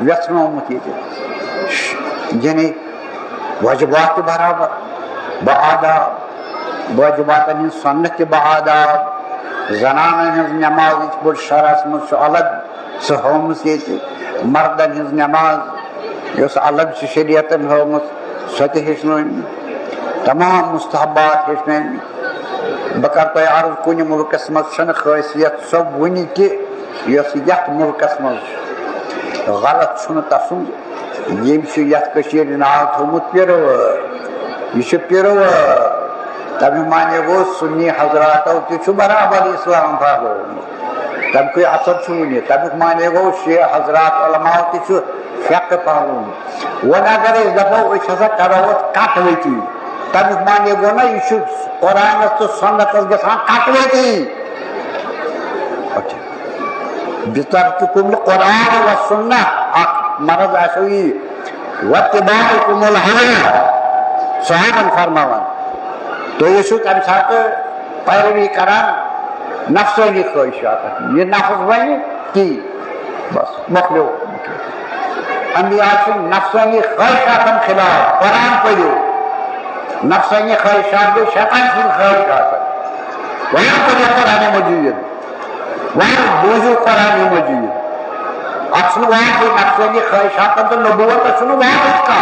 ویسنومت یہ یعنی واجبات برابر بآداب واجباتن ہند سنت بآداب زنان ہز نماز بڑ شرعس من الگ سہ ہومس یہ مردن ہز نماز اس الگ سے شریعتن ہومت سہ ہچن تمام مستحبات ہچن بکر تہ عرض کن ملکس مز خاصیت سو ونی کہ یس یت ملکس مز غلط تسند یم یت ناو تھومت پیرو یہ پیرو تمہ معنی گو سنی حضراتو تہ برابر اسلام پھہلو تم کوئی اثر ون تمیک معنی گو شیعہ حضرات علماء تہ فقہ پھہلو ون اگر دپو ہسا کرو کٹ وتی تمیک معنی گو نا یہ قرآنس تو سنتس گھان کٹ وتی بترککم القرآن والسنہ اخ مرض آسو یہ واتباعکم الہوى صحابن فرماوان تو یہ تمہ سات پیروی کران نفسانی خواہشات یہ نفس بنی کی بس مکلو انبیاء سے نفسانی خواہشات خلاف قرآن پڑھو نفسانی خواہشات دو شیطان سے خواہشات وہاں پڑھو قرآن مجید وہاں بوجھو قرآن مجید اچھو وہاں کی نفسانی خواہشات تو نبوت اچھو وہاں اس کا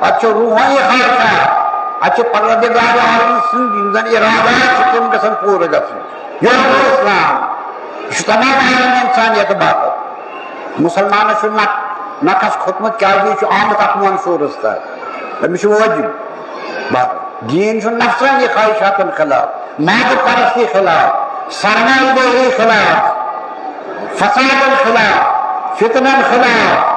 اچھو روحانی خواہشات اچھو پروردگار عالم سن ارادات تم گژھن پورٕ گژھٕنۍ یہ اسلام یہ تمام عالم انسانیت بات مسلمان نقص کھوتمت کیا آمت ات منصورس تحت تمس واجب بات دین نفسانی خواہشات خلاف ماد پرستی خلاف سرمایہ داری خلاف فساد خلاف فتنہ خلاف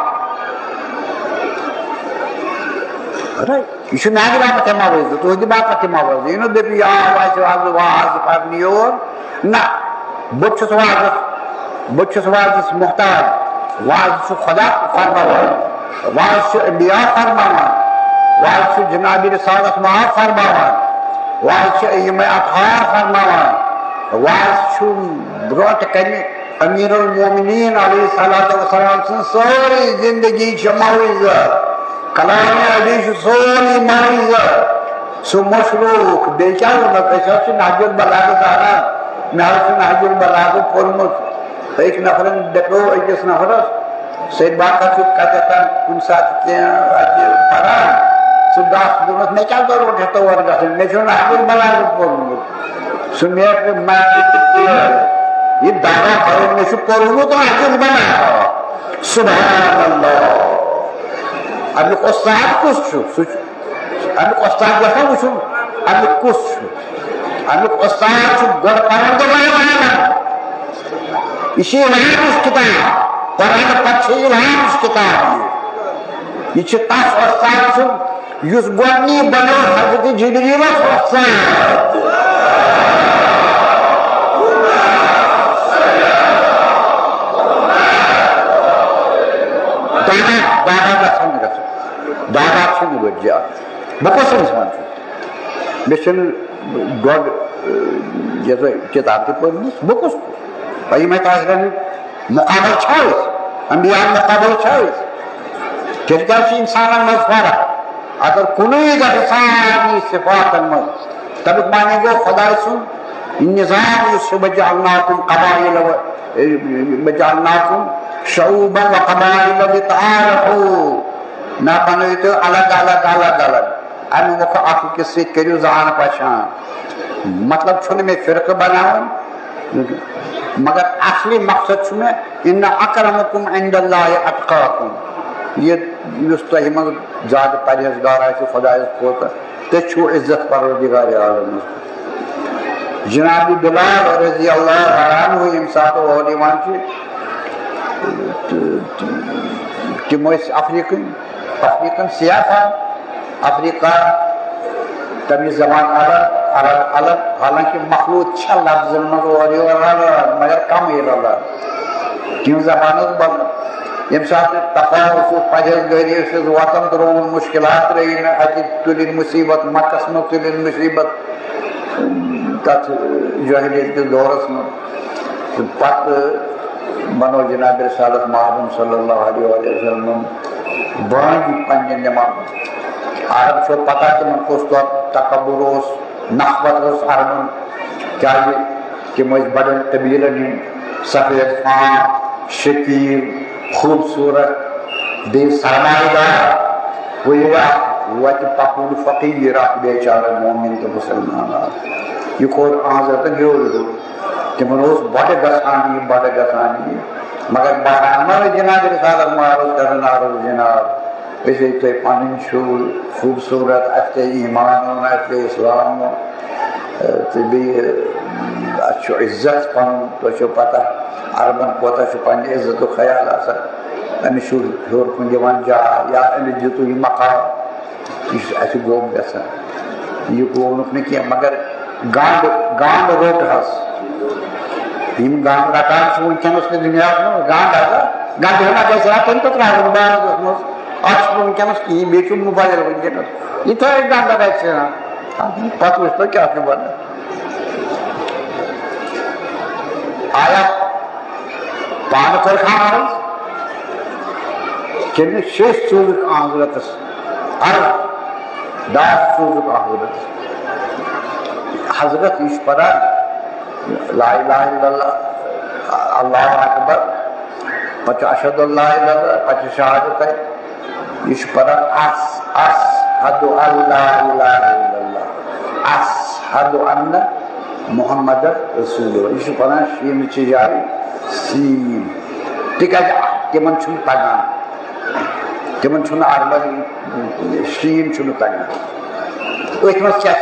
یہ میانہ رحمت موضوع تہذی باپت موضوع یہ دپی واض پہ یور نا بہت واضح محتاج واض خدا فرمان واض انبیاء فرمان واحد جناب رسالت معاف فرماوان واحد اطہار فرماوان واحد برونٹ کن امیر المومنین علیہ الصلوۃ والسلام سن سوری زندگی موعظ کلام علی سوری موعظ سو مشروق بیچا نہج البلاغہ زانان مے نہج البلاغہ پورمت ایک نفرن دپو أکس نفرس سید باقا کتان کن سات پران سہ دس دس مے کیا ضرورت ہے تور گھن مے نہج البلاغہ پورمت سہ نیٹ یہ دعویٰ کرو مے پورمت نہج البلاغہ سبحان اللہ امیک استاد کس امیک استاد گھن وچن امیک کس امیک استاد گۄڈٕ پرن تو یہ الہامچ کتاب قرآن پتہ الہامچ کتاب یہ تس استاد سن یس گۄڈنی بنو حضرت جبریلس استاد دادا وجہ بہ کس انسان مے کتاب تہ پرمت بہ کس بھائی مقابل چھس انبیاء مقابل چھس تیل کیا انسان مز فرق اگر کنوی گھر ساری صفاتن مز تمیک معنی گو خدا سن نظام اس بجعلناکم قبائل بجعلناکم شعوبا و قبائل لتعارفوا نہ بنو تو الگ الگ الگ الگ امہ مکھ اخ کس ست کرو زان پہچان مطلب چھن میں فرق بناون مگر اصلی مقصد چھو میں ان اکرمکم عند اللہ اتقاکم یہ تہ من زیادہ پرہیزگار آسہ خدایس کھوتہ تہ چھو عزت پروردگار عالم جناب بلال رضی اللہ عنہ یم سات اور ایمان تم افریقن سیاح تھا افریقہ تمی زبان الگ الگ الگ حالانکہ مخلوط چھ لفظ مگر کم یہ تم زبان بل یم سات تفاوت پرہیزگاری وطن ترون مشکلات رہی نا اتہ تلن مصیبت مکس میں تلن مصیبت تک جاہلیت کے دورس میں پتہ بنو جناب رسالت محمد صلی اللہ علیہ وسلم بانگی پنجن نماز عرب چھو پتہ تمن کس تکبر نخوت عربن کیا تم بڑن قبیلن سفید فام شکیل خوبصورت بی سرمایہ دار وت پکون فقیر بیچارہ مومن تو مسلمان یہ کور حضرت گیور تمن بڑ گھان بڑ گھان مگر بہرحال جناب رسالت معروض کرنا عرض جناب اسے تو پن شور خوبصورت اتھ ایمان اتھ اسلام تو بیچ عزت پن تو پتہ عربن کوتہ پنہ عزت و خیال آسان امس ہور کن دان جا یا امس دتو یہ مقام یہ گوم گھان یہ گونک نا مگر گانڈ گانڈ روٹ حس گانڈ رٹان ونکس دنیا گانڈ گنڈ ہنا گھر رٹن تو ترا بارس مز اتھ ونکس کہین بیچ موبائل ونکس یہ تھے گنڈ اتنا پتہ وچ تو کیا بنا آیا پان کر عرض کہ شیش سوزک حضرتس عرض داس سوزک حضرت حضرت یہ پڑھان لا الہ الا اللہ اللہ اکبر پتہ اشہد اللہ الہ الا اللہ پتہ شہادت یہ پڑھان اشہد ان لا الہ الا اللہ اشہد ان محمد رسول اللہ یہ پڑھان شین چ جاری سین تکیاز تمن چھن تگان تمن چھن عربی شین چھن تگان ات مز کیا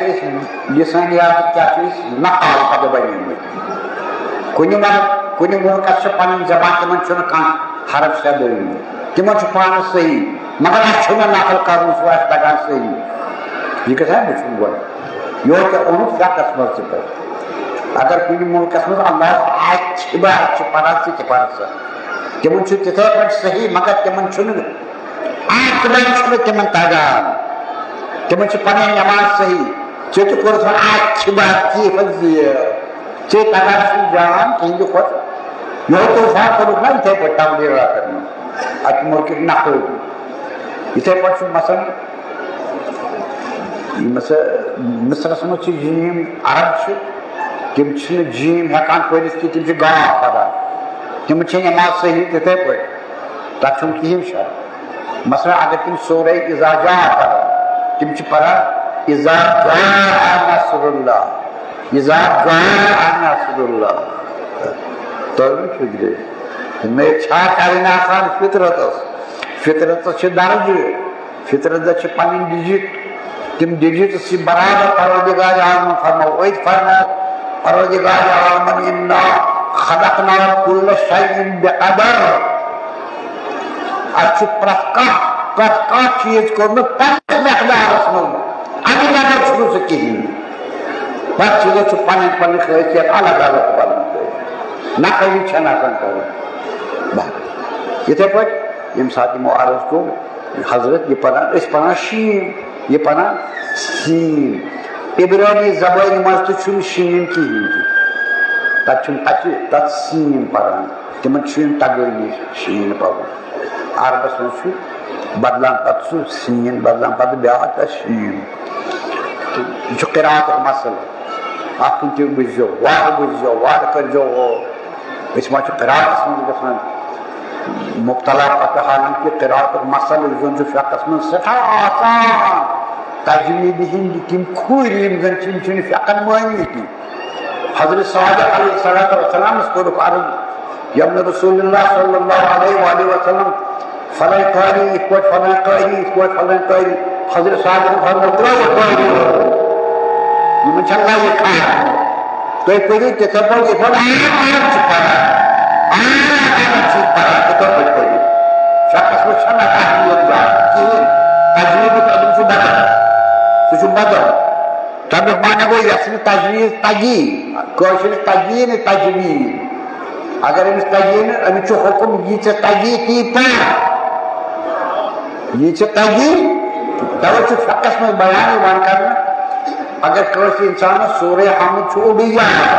لسانیات کیا نقال پتہ بنی کن ملکس پن زبان تمن چھن کھانا حرف سے دن تمن پانس صحیح مگر اتھ نقل کرن سو تگان صحیح یہ گھا وچن گوڈ یہ اونت فیکس مز پہ اگر کن ملکس مز اللہ عبارت پڑھان سی پڑھ تمن تتھے پہ صحیح مگر تمن تمن تگان تمن پنہ نماز صحیح ٹھیک کور اچھی بات ٹھیک اگر جان تہندِ کھۄتہٕ یہو طوفان کوٚرُکھ نا یِتھے پٲٹھۍ تبلیغ کرنہٕ اتہِ مُلکٕکۍ نقل یِتھے پٲٹھۍ چھُ مثلاً مصرس منٛز چھِ جیٖم عرب چھِ تِم چھِنہٕ جیٖم ہٮ۪کان پٔرِتھ کینٛہہ تِم چھِ گاف پران تِمن چھِ نٮ۪ماز صحیح تِتھے پٲٹھۍ تتھ چھُنہٕ کِہیٖنۍ شرط مثلاً اگر تِم سورہ اذا جاء پران تِم چھِ پران اذا جاء نصر اللہ اذا جاء نصر اللہ توٚر فِکرِ مےٚ چھا کرٕنۍ آسان فطرتس چھِ درجہِ فطرتس چھِ پنٕنۍ ڈِجِٹ تِم ڈِجِٹس چھِ برابر پروردگار عالمن فرمو أتۍ فرمو پروردگار عالمن انا خلقنا كل شيء بقدر اتھ چھُ پرٛٮ۪تھ کانٛہہ چیٖز کوٚرمُت پننِس مقدارس منٛز اَمہِ بغٲر چھُنہٕ سُہ کِہیٖنۍ پرٛٮ۪تھ چیٖزس چھُ پنٕنۍ پنٕنۍ خٲصیت الگ الگ پنٕنۍ نقلی چھنہٕ آسان کرٕنۍ یِتھے پٲٹھۍ ییٚمہِ ساتہٕ یِمو عرض کوٚر حضرت یہِ پران أسۍ پران شیٖن یہِ پران سیٖن عبرٲنی زبٲنہِ منٛز تہِ چھُنہٕ شیٖن کِہیٖنۍ تہِ تتہِ چھُنہٕ تتھ سیٖن پران تِمن چھُنہٕ تگٲنی شیٖن پرُن عربس منٛز چھُ بدلان پتہٕ سُہ سیٖن بدلان پتہٕ بیٛاکھ تتھ شیٖن یہِ چھُ قراتُک مسلہٕ اتھ کُن تہِ بوٗززیو وارٕ کٔرۍزیو أسۍ ما چھِ قراتس منٛز گژھان مبتلا پتہٕ حالانکہِ قراتُک مسلہٕ یُس زن چھُ فقہس منٛز سٮ۪ٹھاہ آسان تجویٖدِ ہٕنٛدۍ تِم کھُرۍ یِم زن چھِ یِم چھِنہٕ فقہن مٲنِتھٕے حضرت صادق علیہ الصلوۃ والسلامس کوٚرُکھ عرض یا رسول اللہ صلی اللہ علیہ وسلم فلٲنۍ قٲری یِتھ پٲٹھۍ فلٲنۍ قٲری یِتھ پٲٹھۍ فلٲنۍ قٲری حضرت صادقن فرموو قٲری یِمن چھنہٕ لگہِ کھاڑ تُہۍ پٔرِو تِتھے پٲٹھۍ یِتھ پٲٹھۍ چھِ پران تِتھے پٲٹھۍ پٔرِو فقہس منٛز چھنہٕ تجویٖد جان کِہیٖنۍ تجویٖدُک علم چھُ بدل سُہ چھُ بدل تمیُک معنی گوٚو یۄس نہٕ تجویٖز تگی کٲشرِس تگی نہٕ تجویٖد اگر أمِس تگی نہٕ أمِس چھُ حُکُم یہِ ژےٚ تگی تی پر یہِ ژےٚ تگی توے چھُ فقہس منٛز بیان یِوان کرنہٕ اگر کٲنٛسہِ انسانس سورہ حمد چھُ اوٚڑُے یاد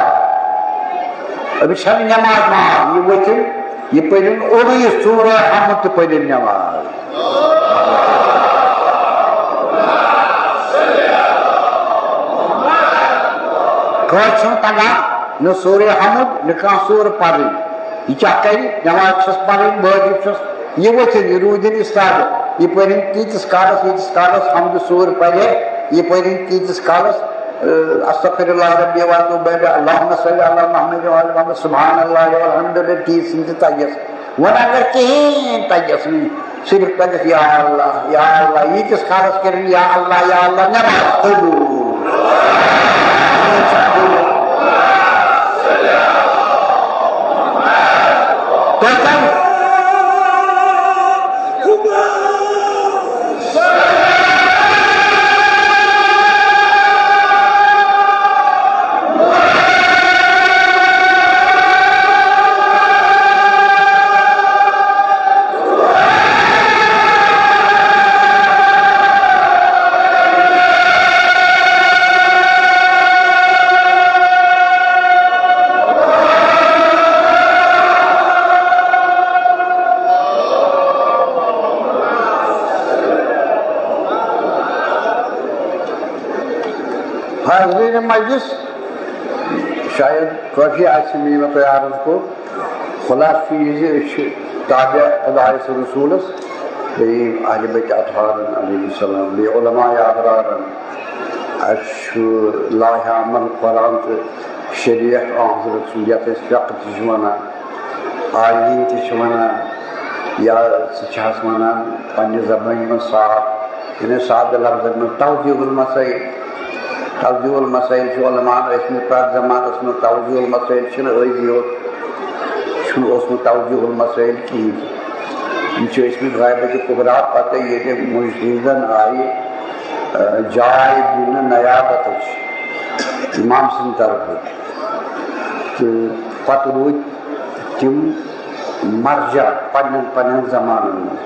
أمِس چھنہٕ نٮ۪ماز معاف یہِ ؤتھِن یہِ پٔرِن اوٚڑُے سورہ حمد تہٕ پٔرِن نٮ۪ماز کٲنٛسہِ چھُنہٕ تگان نہ سورہ حمد نہ کانٛہہ سورٕ پرٕنۍ یہِ کیٛاہ کرِ نٮ۪ماز چھس پرٕنۍ وٲجِب چھُس یہِ ؤتھِن یہِ روٗدِن اِستادٕ یہِ پٔرِن تیٖتِس کالس ییٖتِس کالس حمدٕ سورٕ پرِ یہِ پٔرِن تیٖتِس کالس استغفر ربی واتوب الیہ اللہم صلی علی محمد وعلی محمد سبحان اللہ والحمدللہ تیٖژ تہِ تگیس وۄنۍ اگر کِہیٖنۍ تگیس نہٕ صرف تگیس یا اللہ ییٖتِس کالس کٔرِن یا اللہ نٮ۪ماز قبوٗل حاضرین مجلس شاید کٲفی آسہِ مےٚ یِمو تۄہہِ عرض کوٚر خُلاصہٕ چھُ یہِ زِ أسۍ چھِ تابع خۄدایس رسوٗلس بیٚیہِ اہلِ بیت اطہارن علیہ السلام بیٚیہِ علماء ابرارن اَسہِ چھُ لاہہِ عمل قرآن تہٕ شریعت حضرت سُنٛد یتھ أسۍ فقہ تہِ چھِ ونان آیٖن تہِ چھِ ونان یا سُہ چھِ حظ ونان پننہِ زبٲنہِ منٛز صاف یعنی سادٕ لفظن منٛز توجیہ المسائل توجیہ المسائل چھِ علماءن ٲسمٕتۍ پرٛٮ۪تھ زمانس منٛز توجیہ المسائل چھِنہٕ أزی یوت چھُنہٕ اوسمُت توجیہ المسائل کِہیٖنۍ یِم چھِ ٲسمٕتۍ غیبتِ کُبرا پتہٕ ییٚلہِ مُجتہِدن آیہِ جاے دِنہٕ نیابتٕچ اِمام سٕنٛدِ طرفہٕ تہٕ پتہٕ روٗدۍ تِم مرجع پننٮ۪ن پننٮ۪ن زمانن منٛز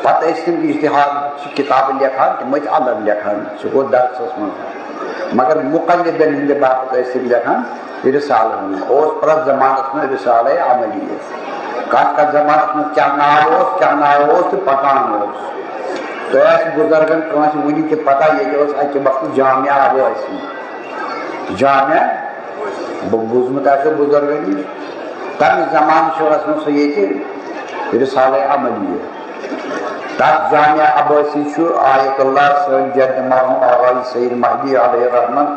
پتہ تم اجتہاد کتاب لکھان تم الگ لکھان سہ گو درسس من مگر مقلدن ہند باپت تم لکھان رسالن اس پرت زمانس میں رسالہ عملی کت کت زمانس میں کیا ناو تو پکان تو بزرگن کنس ونی تہ پتہ یہ اکہ وقت جامعہ جامعہ بوزمت بزرگن نش تمہ زمان سہ یہ رسالہ عملی تب جامعہ عباسی آیت اللہ سن جد مرحوم آغائی سید مہدی علیہ الرحمن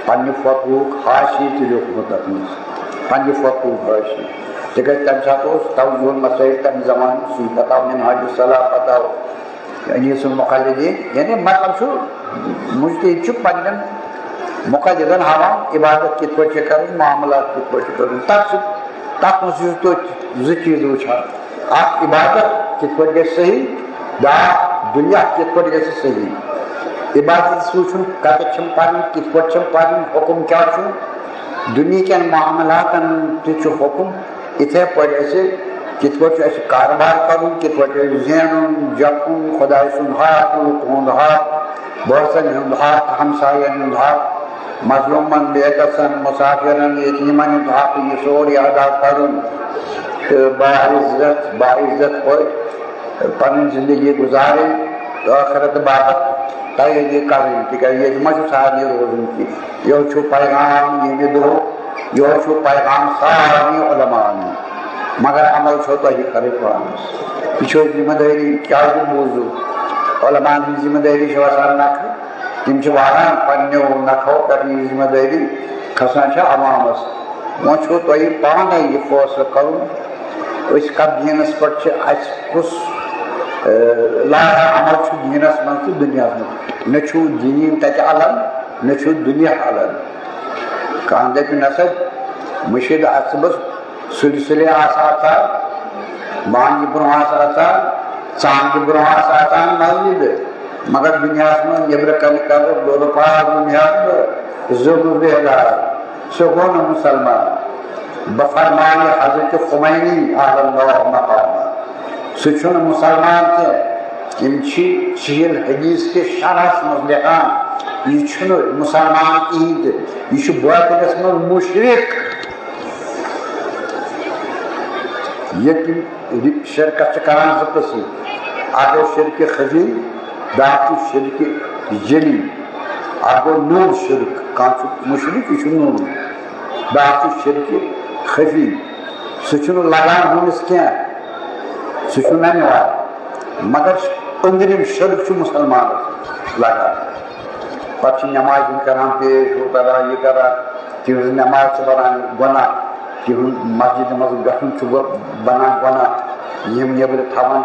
پنہ فتوک حاشی تہ لیوکھمت اتھ من پنہ فتوک حاشی تکیاز تمہ سات توجہ مسائل تمہ زمان سی پتہ منہاج الصلاح پتہ انیس المقلدین یعنی مطلب مجتہد پنن مقلدن ہاوان عبادت کت پہ کرن معاملات کت پہ کرن تک من زٕ چیز وچھان اکھ عبادت کت پہ گژھِ صحیح بیاکھ دنیا کت پہ گژھِ صحیح عبادت وچھن کتھ پڑھن کت پہ پڑھن حکم کیا دنیا کن معاملاتن تہ حکم اتھے پہ کت پہ کاروبار کرن کت پہ زینن جپن خدائے سن حق تہند حق بٲژن ہند حق ہمساین ہند حق مظلومن بے کسن مسافرن یتیمن ہند حق یہ سورے ادا کرن باعزت پہ پن زندگی گزارن تو آخرت باپت تیاری کریں تکیاز یہ ما سارے روزن کی یہ پیغام یہ دہ یہ پیغام سارے علماء مگر عمل چھو تہ کرے پانس یہ ذمہ داری کیا بوزو علماء ذمہ داری آسان نکھ تم واران پنو نکھو پہ یہ ذمہ داری کھسان عوامس وہ چھو تہ پانے یہ فیصلہ کرن کت دینس پہ کس لایا عمل دینس من تو دنیا من نہ دین تتہ الگ نہ دنیا الگ کان دپ نسا مشید صبح سلسلے بانگ برہ ژانگ برہ مسجد مگر دنیا من نبر کن کر لوپار دنیا زب بیدار سہ گو نا مسلمان بفرمان حضرت خمینی اعلی اللہ مقام سہ مسلمان تم شہیل حدیث کے شرحس مز لکھان یہ مسلمان کہین یہ باطلس من مشرک یہ شرکت کران زٕ قسم اکھ گو شرک خفی بیاکھ شرک جلی اکھ گو نوٚو شرک کانٛہہ مشرک یہ نوٚو بیاکھ شرک خفی سہ لگان ہونس کی سہ ننوار مگر أنٛدرِم شرک مسلمانس لگان پتہ نماز کران پیش ہو کران یہ کران تہذ نماز بنان گناہ تہذ مسجد مز گھن بنان گناہ یم نبر تھوان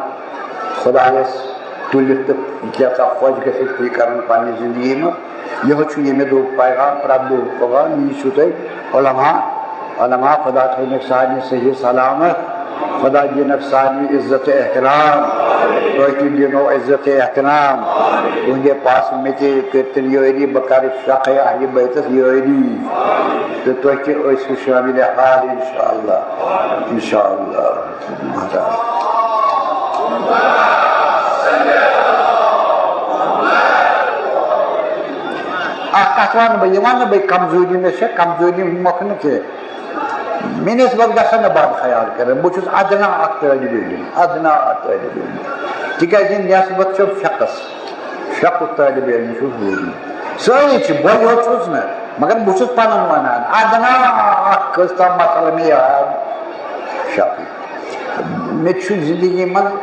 خدایس تلت تو کیسا خوش گھت یہ کران پنہ زندگی من یہ دو پیغام پرت دو پیغام یہ تہ علماء خدا تھونک سارے صحیح سلامت خدا دینک سارے عزت احترام تہ دینو عزت احترام تہندے پاس مت کرتن یاری بہ کر شق اہل بیتس یاری تو تہ تہ شامل حال انشاءاللہ کت ون بہ کمزوری میں کمزوری مکن کی مے نسبت گھن بد خیال کر بہت ادنا اخ طالب علم تکیاز نسبت فقہ طالب علم ضروری سی بہت یوت نا مگر بہت پن ونان ادنا اخ کم مسئلہ مے یاد فقہ مے زندگی من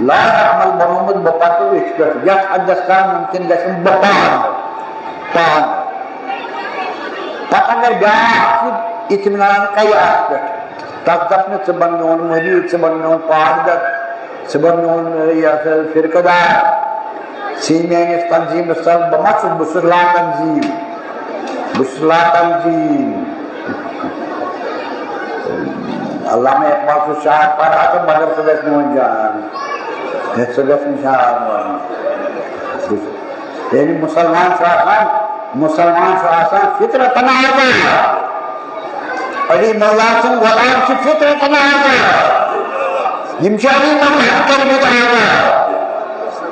لا عمل بنومت بہ پتہ پہ یس حدس تام ممکن گھن بہ پان پتہ اگر بیاکھ اطمینان کئی ات پہ تک دپ ژٕ بن میون مرید ژٕ بن میون پاردر ژٕ بن میون یہ فرقہ دار سی میانس تنظیمس تل بہ ما چھس لا تنظیم علامہ اقبال شاعر پڑھا تو مگر سہ گھس میون جان سہ گھس جان یعنی مسلمان فطرت علی مولا سن غلام فطرت يمشي كلمة آزاد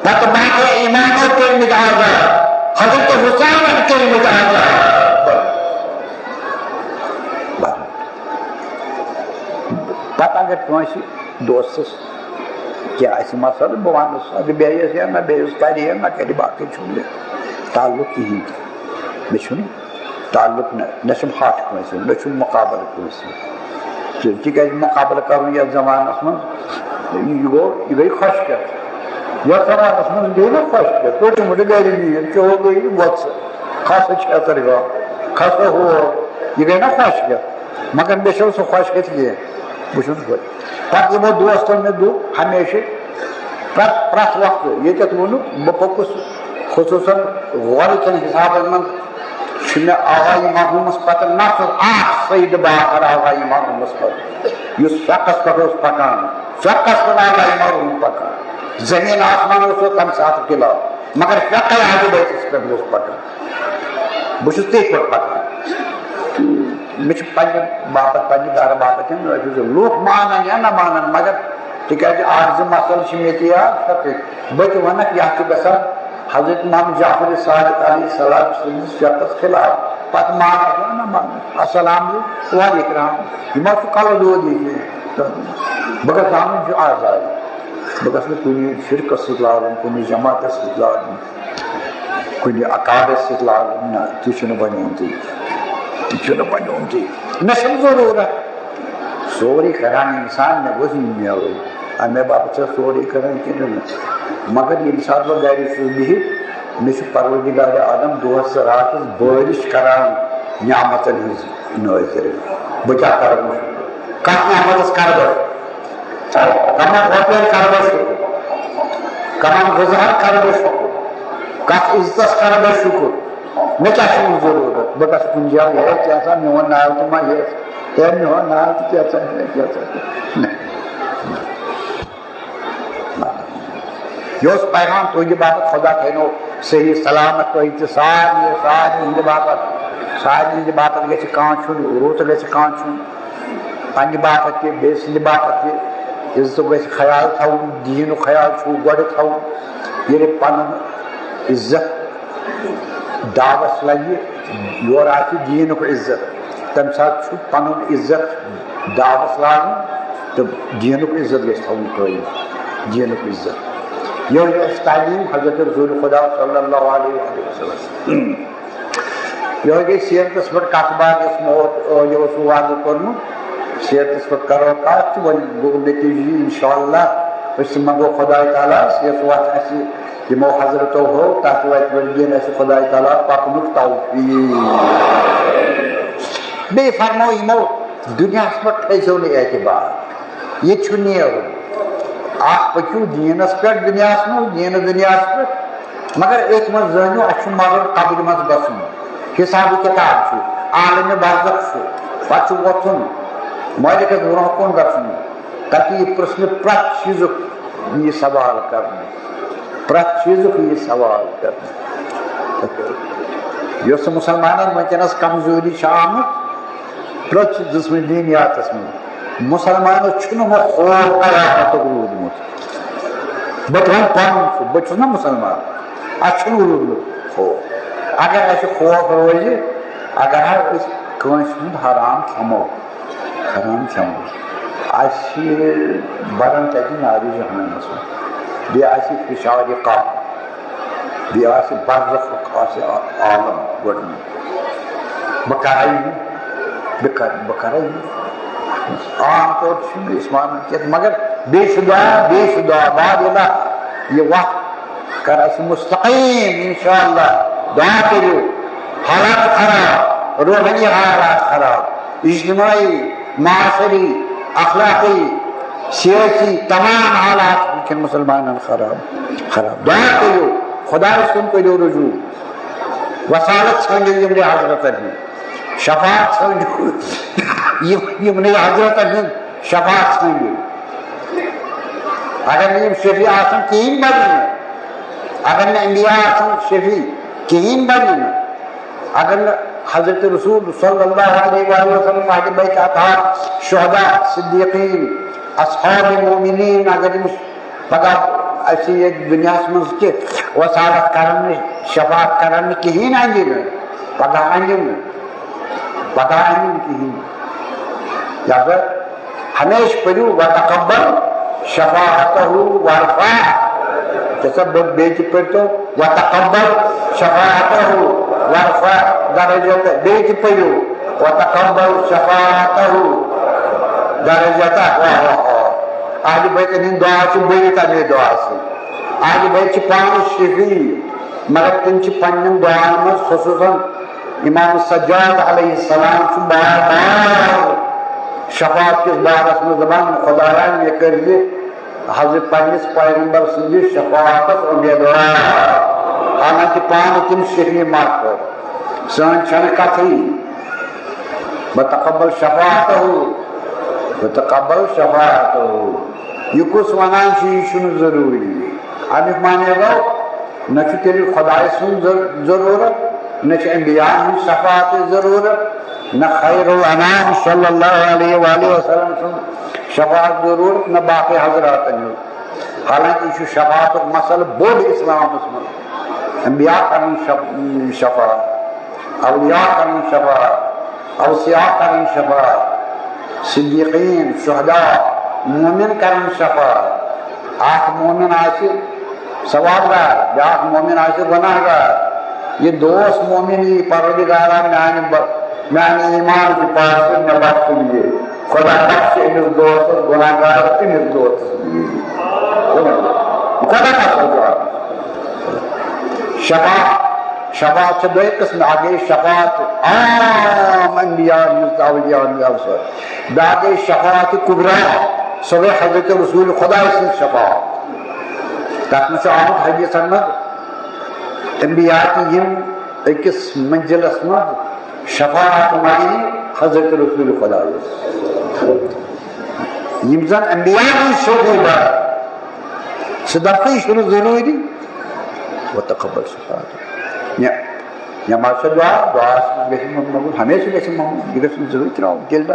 فتبعت إمامه كلمة آزاد حضرت حسین كلمة آزاد پتہ اگر کٲنٛسہِ دوستس کیٛاہ آسہِ مسلہٕ بہٕ وَنس اگر بیٚیِس یا نہ بیٚیِس کرِ یا نہ کرِ باقٕے چھُنہٕ مےٚ تعلق کِہیٖنۍ تہِ مےٚ چھُنہٕ تعلق نہ چھُم ہٹھ کٲنٛسہِ نہ چھُم مُقابلہٕ کٲنٛسہِ تِکیٛازِ مُقابلہٕ کرُن یتھ زمانس منٛز یہِ گٔے خۄش کتھ یتھ زمانس منٛز گٔے نہ خۄش کتھ توٚتمُت گرِ نیٖر چوٚو گٔے وۄژٕ کھسا چھتر گاہ کھسا ہور یہِ گٔے نہ خۄش کتھ مگر مےٚ چھُنہٕ سُہ خۄش کتھ کینٛہہ بہٕ چھُس خۄش پتہٕ یِمو دوستن مےٚ دوٚپ ہمیشہِ پرٛٮ۪تھ وقتہٕ ییٚتٮ۪تھ ووٚنُکھ بہٕ پوٚکُس خصوٗصن غورٕ کٮ۪ن حِسابن منٛز چھُ مےٚ آغایہِ مرحوٗمس پتہٕ نفر اکھ سید باقر آغایہِ مرحوٗمس پتہٕ یُس فقس پٮ۪ٹھ اوس پکان فقس پٮ۪ٹھ آغایہِ مرحوٗم پکان زٔمیٖن آسمان اوس تمہِ ساتہٕ خِلاف مگر فقے اہل بیتس پٮ۪ٹھ اوس پکان بہٕ چھُس تٔتھۍ پٮ۪ٹھ پکان مےٚ چھُ پننہِ باپتھ پننہِ گرٕ باپتھ لوٗکھ مانن یا نہ مانن مگر تِکیٛازِ اکھ زٕ مسلہٕ چھِ مےٚ تہِ یاد فقے بہٕ تہِ ونکھ یتھ چھُ گژھان حضرت محمد جعفر صادق علیہ السلام سٕنٛدِس فقس خِلاف پتہٕ مانکھ یا نہ مانکھ السلام والیکرام یہِ ما چھُ کلہٕ دود ییٚتہِ بہٕ گژھٕ آنُن چھُ آزاد بہٕ گژھٕ نہٕ کُنہِ فرقس سۭتۍ لاگُن کُنہِ جماعتس سۭتۍ لاگُن کُنہِ عقادس سۭتۍ لاگُن نہ تہِ چھُنہٕ بنیومتُے تہِ چھُنہٕ بنیومتُے مےٚ چھَنہٕ ضروٗرت سورُے کران انسان مےٚ گوٚژھ یہِ میلُن امے باپتھ چھَس سورُے کران کِنہٕ نہ مگر ییٚمہِ ساتہٕ بہٕ گرِ چھُس بِہِتھ مےٚ چھُ پروردگارِ عالم دۄہس راتس بٲرِش کران نعمتن ہٕنٛز نٲظِر بہٕ کیٛاہ کرٕ وۄنۍ کتھ نعمتس کرٕ بہٕ کمن رۄپین کرٕ بہٕ شُکر کمن غذہن کرٕ بہٕ شُکر کتھ عزتس کرٕ بہٕ شُکر مےٚ کیٛاہ چھُنہٕ ضروٗرت بہٕ گژھٕ کُنہِ جایہِ ہے کیٛاہ میون ناو تہِ ما ہیٚس ہے میون ناو تہِ کیٛاہ یہ اوس پیغام تُہنٛدِ باپتھ خۄدا تھٲینو صحیح سلامت تُہۍ تہِ سارنٕے ہٕنٛدِ باپتھ سارنٕے ہٕنٛدِ باپتھ گژھِ کانٛہہ چھُنہٕ رُت گژھِ کانٛہہ چھُنہٕ پننہِ باپتھ تہِ بیٚیہِ سٕنٛدِ باپتھ تہِ عزتُک گژھِ خیال تھاوُن دیٖنُک خیال چھُ گۄڈٕ تھاوُن ییٚلہِ پنُن عزت داوس لگہِ یورٕ آسہِ دیٖنُک عزت تمہِ ساتہٕ چھُ پنُن عزت داوس لاگُن تہٕ دیٖنُک عزت گژھِ تھاوُن قٲیِم دیٖنُک عزت یہ ٲس تعلیٖم حضرت رسول خدا صلی اللہ علیہ وسلم یہ گٔے سیرتس پٮ۪ٹھ کتھ باتھ یۄس مےٚ یہِ اوسوٕ وعدٕ کوٚرمُت سیرتس پٮ۪ٹھ کرو کتھ تہٕ وۄنۍ گوٚو نتیٖجہٕ یہِ انشاء اللہ أسۍ منٛگو خۄداے تعالیٰ یۄس وتھ اَسہِ یِمو حضرتو ہوو تتھ وتہِ پٮ۪ٹھ دِنۍ اَسہِ خۄداے تعالیٰ پکنُک توفیٖق بیٚیہِ فرمو یِمو دُنیاہس پٮ۪ٹھ تھٲیزیو نہٕ اعتبار ییٚتہِ چھُ نیرُن اکھ پٔکِو دیٖنس پٮ۪ٹھ دُنیاہس منٛز دیٖنہٕ دُنیاہس پٮ۪ٹھ مگر أتھۍ منٛز زٲنِو اَسہِ چھُ مرُن قبرِ منٛز گژھُن حِسابہٕ کِتاب چھُ عالمِ برزخ چھُ پتہٕ چھُ وۄتھُن مٲلکس برونٛہہ کُن گژھُن تتہِ یی پرژھنہٕ پرٛٮ۪تھ چیٖزُک یی سوال کرنہٕ پرٛٮ۪تھ چیٖزُک یی سوال کرنہٕ یۄس مُسلمانن وٕنکیٚنس کمزوٗری چھِ آمٕژ پرٛٮ۪تھ دِژمٕژ دینیاتس منٛز مُسلمانس چھُنہٕ وۄنۍ خوف قیامتُک روٗدمُت بہٕ تہِ وَنہٕ پنُن چھُ بہٕ چھُس نا مُسلمان اَسہِ چھُنہٕ روٗدمُت خوف اگر اَسہِ خوف روزِ اگر أسۍ کٲنٛسہِ ہُنٛد حرام کھٮ۪مو اَسہِ بَرن تَتہِ نارِ جہنمس منٛز بیٚیہِ آسہِ فِشارِ قبر بیٚیہِ آسہِ برزخُک آسہِ عالم گۄڈٕنیُک بہٕ کرے یہِ بہٕ کرے یہِ عام طور چھُنہٕ أسۍ مانان کینٛہہ مگر بیٚیہِ چھُ دعا بادلہ یہِ وقت کر اَسہِ مستقیٖم انشاء اللہ دعا کٔرِو حالات خراب روحانی حالات خراب اجتماعی معاشری اخلاقی سیٲسی تمام حالات وٕنکٮ۪ن مُسلمانن خراب دعا کٔرِو خۄدایس کُن کٔرِو رجوٗع وصالت ژھٲنڈِو یِمنٕے حضرتن ہٕنٛدۍ شفاعت ژھٲنڈِو یِمنٕے حضرتن ہٕنٛدۍ شفاعت ژھٲنڈِو اگر نہٕ یِم شفیع آسن کِہیٖنۍ بنہِ نہٕ اگر نہٕ انبیا آسن شفیع کِہیٖنۍ بنہِ نہٕ اگر نہٕ حضرت رسول صلی اللہ علیہ وآلہ وسلم اہل بیت اطہار شہداء صدیقین اصحاب مومنین اگر پگہ اسی یہ دنیا مز کہ وسالت کرن شفاعت کرن کہین اندی پگہ اندی پگہ اندی کہین لہذا ہمیشہ پڑھو وتقبل شفاعتہ وارفع جیسا بیچ پڑھو وتقبل شفاعتہ وارفع درجتہ بیچ پڑھو وتقبل شفاعتہ درجتہ اہل بیت ہند دعا سے بڑی تمہیں دعا سے اہل بیت پان شفیع مگر تم پنن دعان میں خصوصاً امام سجاد علیہ السلام سے بار بار شفاعت کس بارس میں زبان خدایا یہ کر دی حضرت پنس پیغمبر سندی شفاعت امیدوار حالانکہ پان تم شفیع مات کر سن چھن کتھی بتقبل شفاعتہ بتقبل شفاعتہ یہ کس ونان یہ ضروری امیک مانے گو نہ تیل خدا سن ضرورت نہ انبیاء ہند شفاعت ضرورت نہ خیر الانام صلی اللہ علیہ وآلہ وسلم سن شفاعت ضرورت نہ باقی حضرات حالانکہ یہ شفاعت مسئلہ بوڑ اسلام میں انبیاء کرن شفاعت اولیاء کرن شفاعت اوصیاء کرن شفاعت صدیقین شہداء مومن کرن شفاعت آخ مومن آسی ثوابدار بیاکھ مومن آسی گناہگار یہ دوست مومنی پروردگارا میانہ ایمان کی پاس میں بخش لیے خدا بخش امس دوست گناہگار امس دوست خدا کا شفاعت سے دو قسم آگے شفاعت عام انبیاء اولیاء افسر باقی شفاعت کبریٰ سوے حضرت رسول خدا سے شفاعت تک میں آمد حدیث احمد انبیاء کی یم اکس منزلس مد شفاعت معنی حضرت رسول خدا یم زن انبیاء کی شعبہ صدقی شروع ضروری وتقبل شفاعت یا ماشاء دعا ہمیشہ گھن یہ گھن ضروری تراؤ دل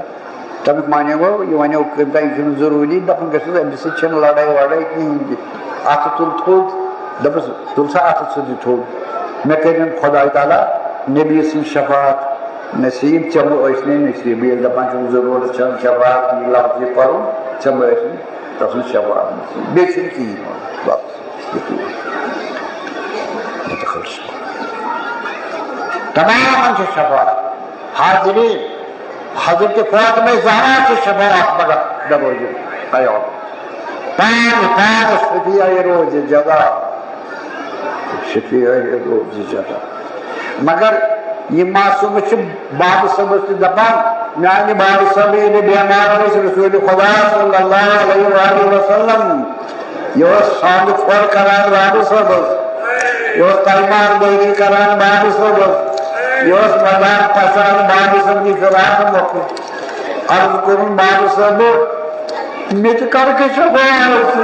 تمیک مانے گو یہ ونو یہ ضروری دپن گھس امس سۭتۍ لڑائی وڑائی کہین اتھ تل تھوٚد دپس تل سا اتھ سۭتۍ تھوٚد مےٚ کٔرِن خۄداے تعالیٰ نبی سٕنٛز شفاعت نصیب ژےٚ مہٕ ٲسنٕے نصیب ییٚلہِ دپان چھُ ضروٗرت چھنہٕ شفاعت یہِ لفظ یہِ پرُن ژےٚ مہٕ ٲسنٕے تتھ سٕنٛز شفاعت نصیب بیٚیہِ چھُنہٕ کِہیٖنۍ بس تمام شفاعت حاضرین حضرت فاطمہ زہرا کی شفاعت مگر دروج قیام پان شفیع روز جزا شفیع روز جزا مگر یہ معصوم باب صبح دپان میانہ باب صبح بیمار رسول خدا صلی اللہ علیہ وآلہ وسلم یہ شام کھول کران باب صبح یہ تیمار دہی کران باب صبح یہ مدار پسان باب صبح کی قرآن موقع عرض کرن باب صبح مت کر کے شفاعت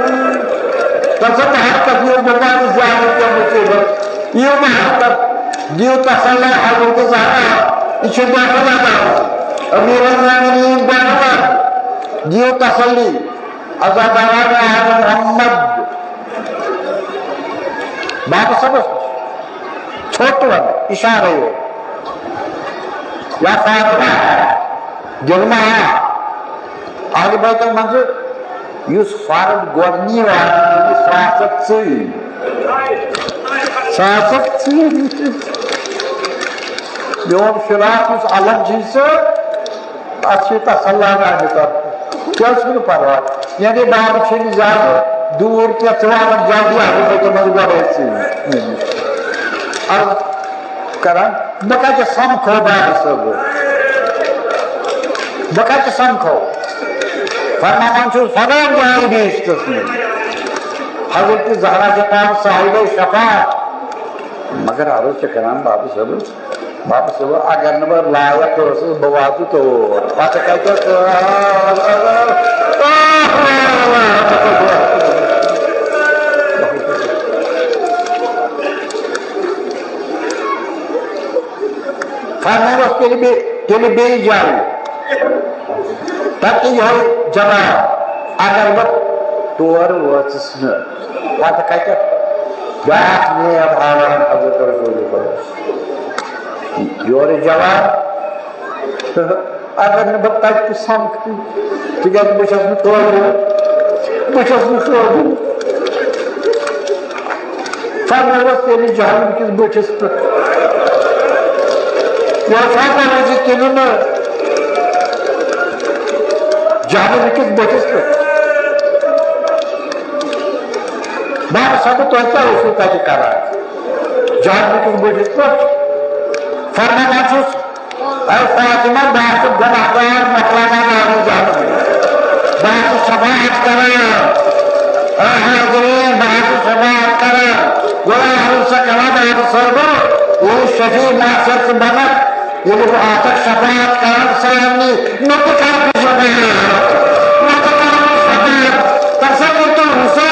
تصد حقت یہ بمار زیادت کا مصیبت یہ محقت دیو تسلی حضرت زہرا یہ داخل آتا امیر المومنین بہنوان دیو تسلی عزاداران احمد محمد باب صبح چھوٹ ون اشارہ ہو یا فاطمہ جلمہ اہل بیت منظر یس فرد گوڑنی والی ساسک چی بیوم شراک اس علم جیسے اچھی تسلح نامی کر کیا سنو پرواز یعنی باب چھنی زیادہ دور کیا سوامن جاندی اہل بیت منظر ایسی اور کرن بکا جا سم کھو باب سب بکا جا سم کھو فرمان چھو فرام جائی بیشتس میں حضرت زہرا کے پاس صاحب شفاعت مگر عرض چکران باب صبح اگر نبر لائق رسول بواسو تو پاچھا کہتا فرمان تیل بی جائے تک یہ جواب اگر بہت تور وچس پتہ کتہ بیاکھ نیب ہاوان حضرت رسول یور جواب اگر نہ بہت تک سمکھتی تکیاز بہٕ چھُس نہٕ سوزُن فرمٲیوس تیٚلہِ جہنم کِس بٔٹھِس پٮ۪ٹھ روزِ تیٚلہِ نہٕ جہنم کِس بٔٹھِس پٮ۪ٹھ بہٕ ہسا بہٕ تۄہہِ کیٛاہ اوسوٕ تَتہِ کران جہنم کِس بٔٹھِس پٮ۪ٹھ فرماوان چھُس اے فاطمہ بہٕ ہسا گۄناہگار مۄکلاوان آمُت جہنم بہٕ ہسا شفاعت کران اے حاضریٖن بہٕ ہسا شفاعت کران گویا ہسا کران بہٕ صٲبہٕ وہ شفیع محشر ژٕ بنکھ ییٚلہِ بہٕ آسکھ شفاعت کران سارنٕے نتہٕ کر بہٕ شفاعت نتہٕ کر بہٕ شفاعت تصور تو حسین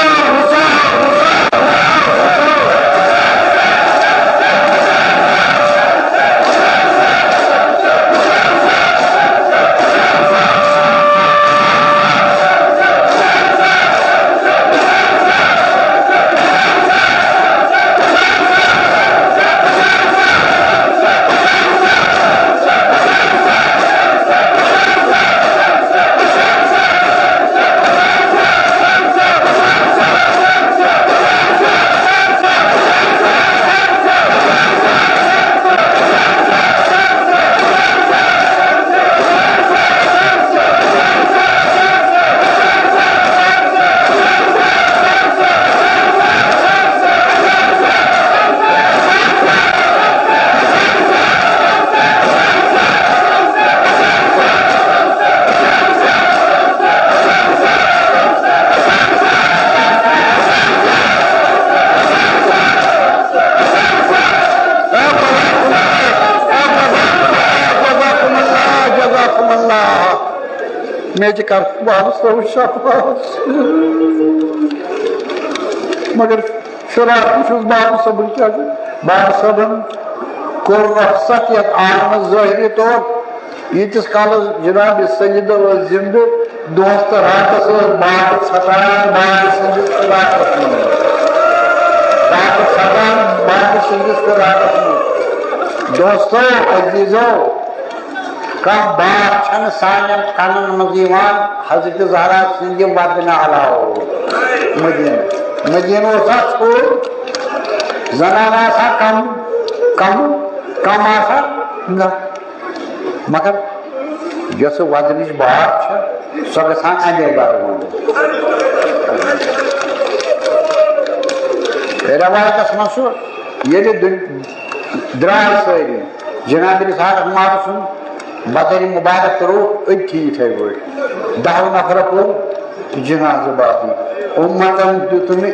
میں کر بابا صاحب شفاعت مگر شرارت چھُس بابا صٲبُن کیٛاہ چھُ بابا صٲبن کوٚر رخصت یتھ عالمس ظٲہری طور ییٖتِس کالس جناب سیدہ ٲس زندٕ دۄہس تہٕ راتس ٲس بابا ژھٹان بابا سٕنٛدِس تہٕ راتس منٛز بابا ژھٹان بابا سٕنٛدِس تہٕ راتس منٛز دوستو عزیزو کانٛہہ بات چھنہٕ سانٮ۪ن کنن منٛز یِوان حضرت زہرا سٕنٛدِ ودنہٕ علاوٕ مدیٖنہٕ اوس اکھ ژھوٚر زنان آسان کم آسان نہ مگر یۄس ودنٕچ بات چھِ سۄ گژھان اَمے بدوُن رٮ۪وایتس منٛز چھُ ییٚلہِ درٛاے سٲری جناب اسحاق احمد سُنٛد بدر مبارک کرو أتھی یِتھَے پٲٹھۍ 10 نفرو کوٚر جنازٕ باقٕے اُمتن دیُتنہٕ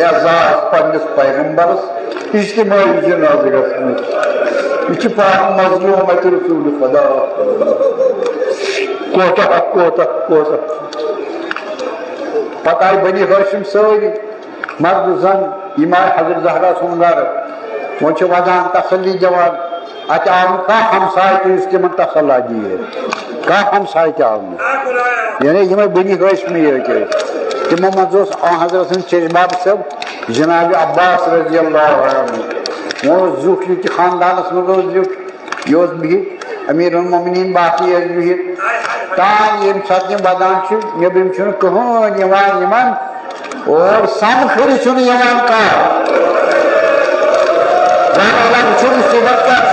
اعزاز پننِس پیغمبرس اجتماعی جنازٕ گژھنٕچ یہِ چھُ پاک مظلوٗم اَتہِ رسوٗل خدا کوتاہ پتہٕ آیہِ بنی ہاشم سٲری مگر زن یِم آیہِ حضرت زہرا سُنٛد گرٕ وۄنۍ چھِ ودان تسلی دِوان اتہِ آو نہٕ کانٛہہ ہمساے تہِ یُس تِمن تسلا دِیہِ کانٛہہ ہمساے تہِ آو نہٕ یعنی یِمے بنی ہاشمی یٲتۍ ٲسۍ تِمو منٛز اوس حضرت سٕنٛدۍ چیٚچہِ بب صٲب جناب عباس رضی اللہ عنہ وۄنۍ اوس زیُٹھ یہِ تہِ خاندانس منٛز اوس زیُٹھ یہِ اوس بِہِتھ امیر المومنیٖن باقٕے ٲسۍ بِہِتھ تام ییٚمہِ ساتہٕ یِم ودان چھِ نیٚبرِم چھُنہٕ کٕہٕنۍ یِوان یِمن اور سمکھٕنۍ چھُنہٕ یِوان کانٛہہ وٕچھو مُصیبت کیٛاہ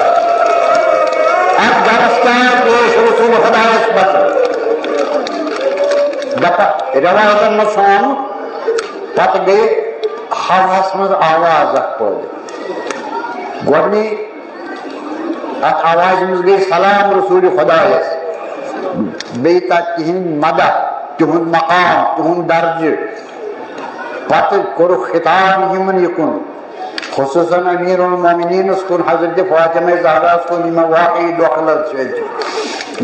اتھ گرس تام اوس رسول خدایس پتہٕ دپان رٮ۪وایتن منٛز چھُ آمُت پتہٕ گٔیہِ ہوہس منٛز آواز اکھ پٲدٕ گۄڈنی اتھ آوازِ منٛز گٔیہِ سلام رسول خدایس بیٚیہِ تتھ تِہنٛدۍ مدح تِہُنٛد مقام تِہُنٛد درجہٕ پتہٕ کوٚرُکھ خطاب یِمن یِکُن خصوٗصن امیر المومنیٖنس کُن حضرت فاطمہ زہراہس کُن یِمن واقعی دۄکھٕ لد چھِ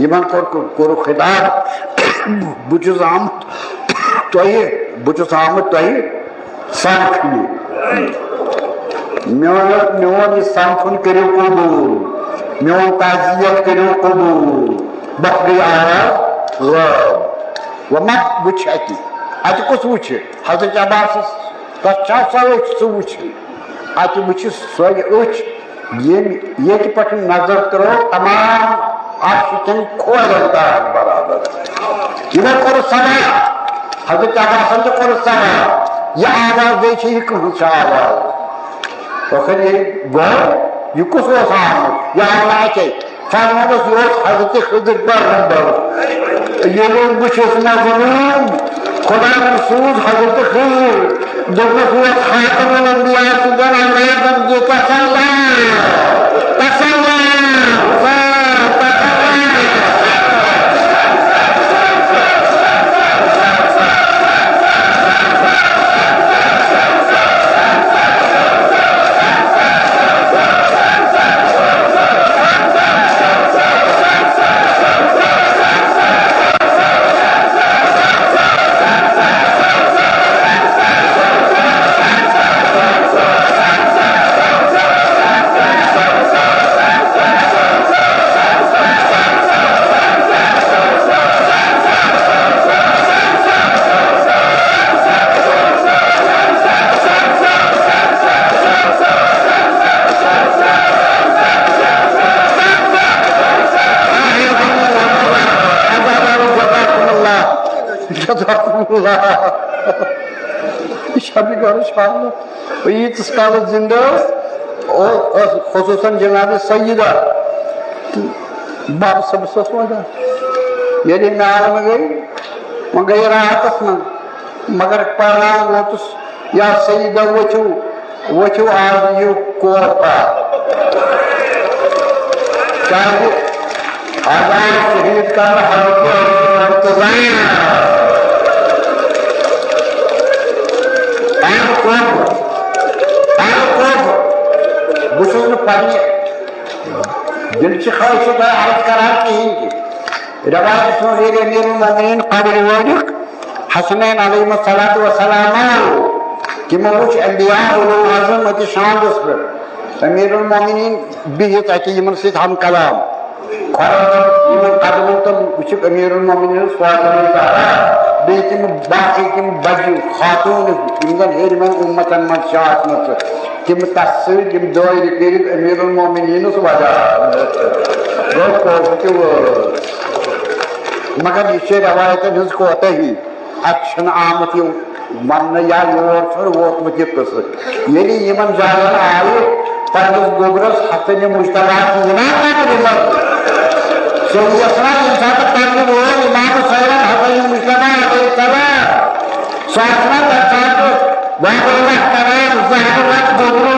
یِمن کوٚرُکھ خطاب بہٕ چھُس آمُت تۄہہِ سمکھنہِ میون یہِ سمکھُن کٔرِو قبوٗل میون تعزیت کرو قبول بس گئی آواز غٲب وما وٕچھ اَتہِ کُس وٕچھِ حضرت عباسس تتھ چھا سۄ أچھ ژٕ وٕچھ اَتہِ وٕچھِ سۄے أچھ ییٚتہِ پٮ۪ٹھ نظر ترٲو تمام عاشقن کھورن تام برابر یِمو کوٚر سوال حضرت عباسن تہِ کوٚر سوال یہِ آواز بیٚیہِ چھِ یہِ کٕہٕنٛز چھِ آواز ٲخر ییٚلہِ گوٚو یہِ کُس اوس آمُت یہِ آو نہٕ اَتے فرمووُس یہِ اوس حضرت خضر پیغمبر ییٚلہِ بہٕ چھُس مےٚ ووٚنُم خۄداین سوٗز حضرت خضر دوٚپُکھ یہِ خاتم الانبیا سٕنٛدٮ۪ن اولادن دِ تسلی تسلی شبی گھر شام ییٖتِس کالس زندٕ ٲس خصوٗصن جناب سیدہ بابا صٲبس ٲس ونان ییٚلہِ مےٚ عالمہٕ گٔے وۄنۍ گٔے راتس منٛز مگر پرناو ووتُس یا سیدہ ؤتھِو آز یِیِو کور پار کیٛازِ آز آو شہیٖد کرنہٕ حضرت بہٕ چھُس نہٕ پننہِ دِلچہِ خٲہِشہِ تۄہہِ عرض کران کِہیٖنۍ تہِ رٮ۪وایتس منٛز ییٚلہِ أمیٖر المومنیٖن قبرِ وٲلِکھ حسنین علیہم الصلاۃ وسلام تِمو وٕچھ انبیا اولو اعظم أکِس شانٛدس پٮ۪ٹھ أمیٖر المومنیٖن بِہِتھ اَتہِ یِمن سۭتۍ ہم کلام کھۄرن یِمن قدمن تل وٕچھِکھ أمیٖر المومنیٖن فاطمہ زہرا بیٚیہِ تِم باقٕے تِم بجہِ خاتوٗن یِم زن ہیٚرمٮ۪ن اُمتن منٛز چھِ آسمژٕ تِم تتھ سۭتۍ یِم دٲرِ کٔرِتھ أمیٖر المومنیٖنس وجہ گوٚو کوٚر تہِ وٲژ مگر یہِ چھِ رٮ۪وایتن ہٕنٛز کوتٲہی اتہِ چھُنہٕ آمُت یہِ وننہٕ یا یور چھُنہٕ ووتمُت یہِ قصہٕ ییٚلہِ یِمن جاین آیہِ پننِس گوٚبرس حسنِ مجتبیٰ سیٚود یژھان ییٚمہِ ساتہٕ پننہِ وول امام صٲبن حسنِ مجتبیٰ علیہ السلام سُہ آسان تمہِ ساتہٕ واریاہ کران زہرت گوٚبرو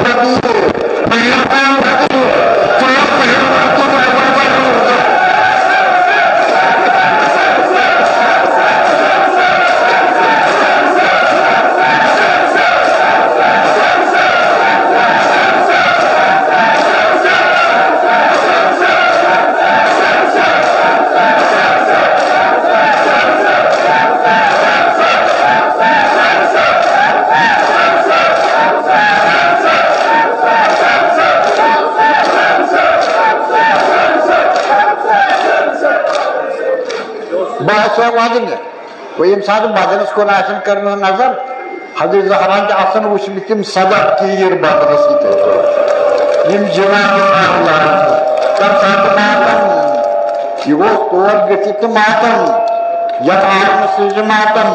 ودنہِ گوٚو ییٚمہِ ساتہٕ بدنس کُن آسن کٔرمٕژ نظر حضرت زہران تہِ آسان وٕچھمٕتۍ تِم سبق تیٖر بدنس سۭتۍ یِم جِناب تمہِ ساتہٕ ماتم یہِ گوٚو تور گٔژھِتھ تہِ ماتم یتھ عالمس سۭتۍ ماتم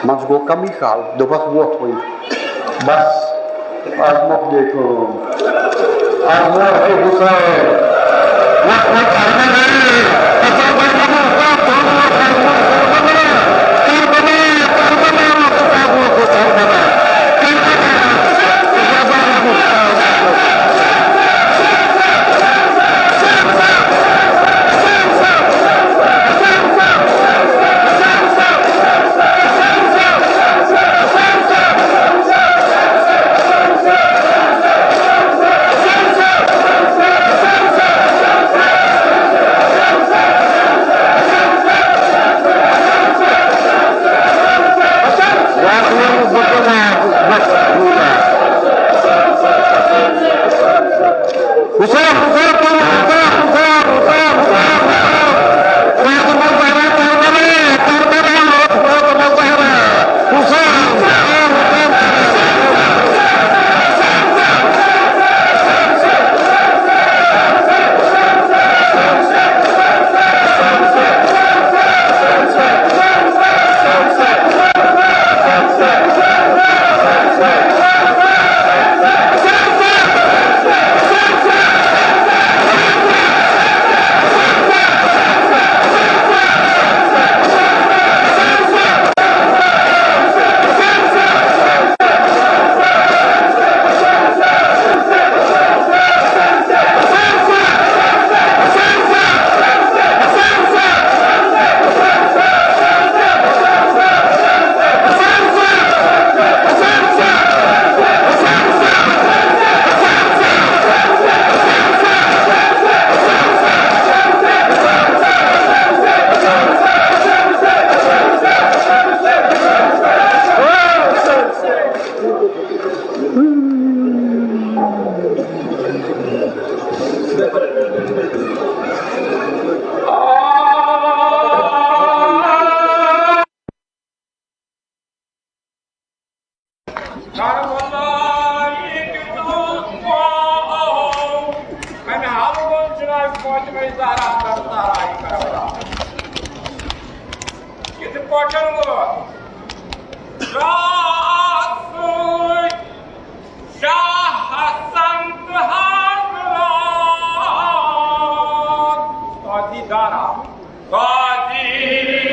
منٛزٕ گوٚو کمٕے کال دوٚپس ووٚتھ وۄنۍ بس آز مۄکلے کٲم آز ووت حُسین پٹن شاہ حسن قاضی دارا قاضی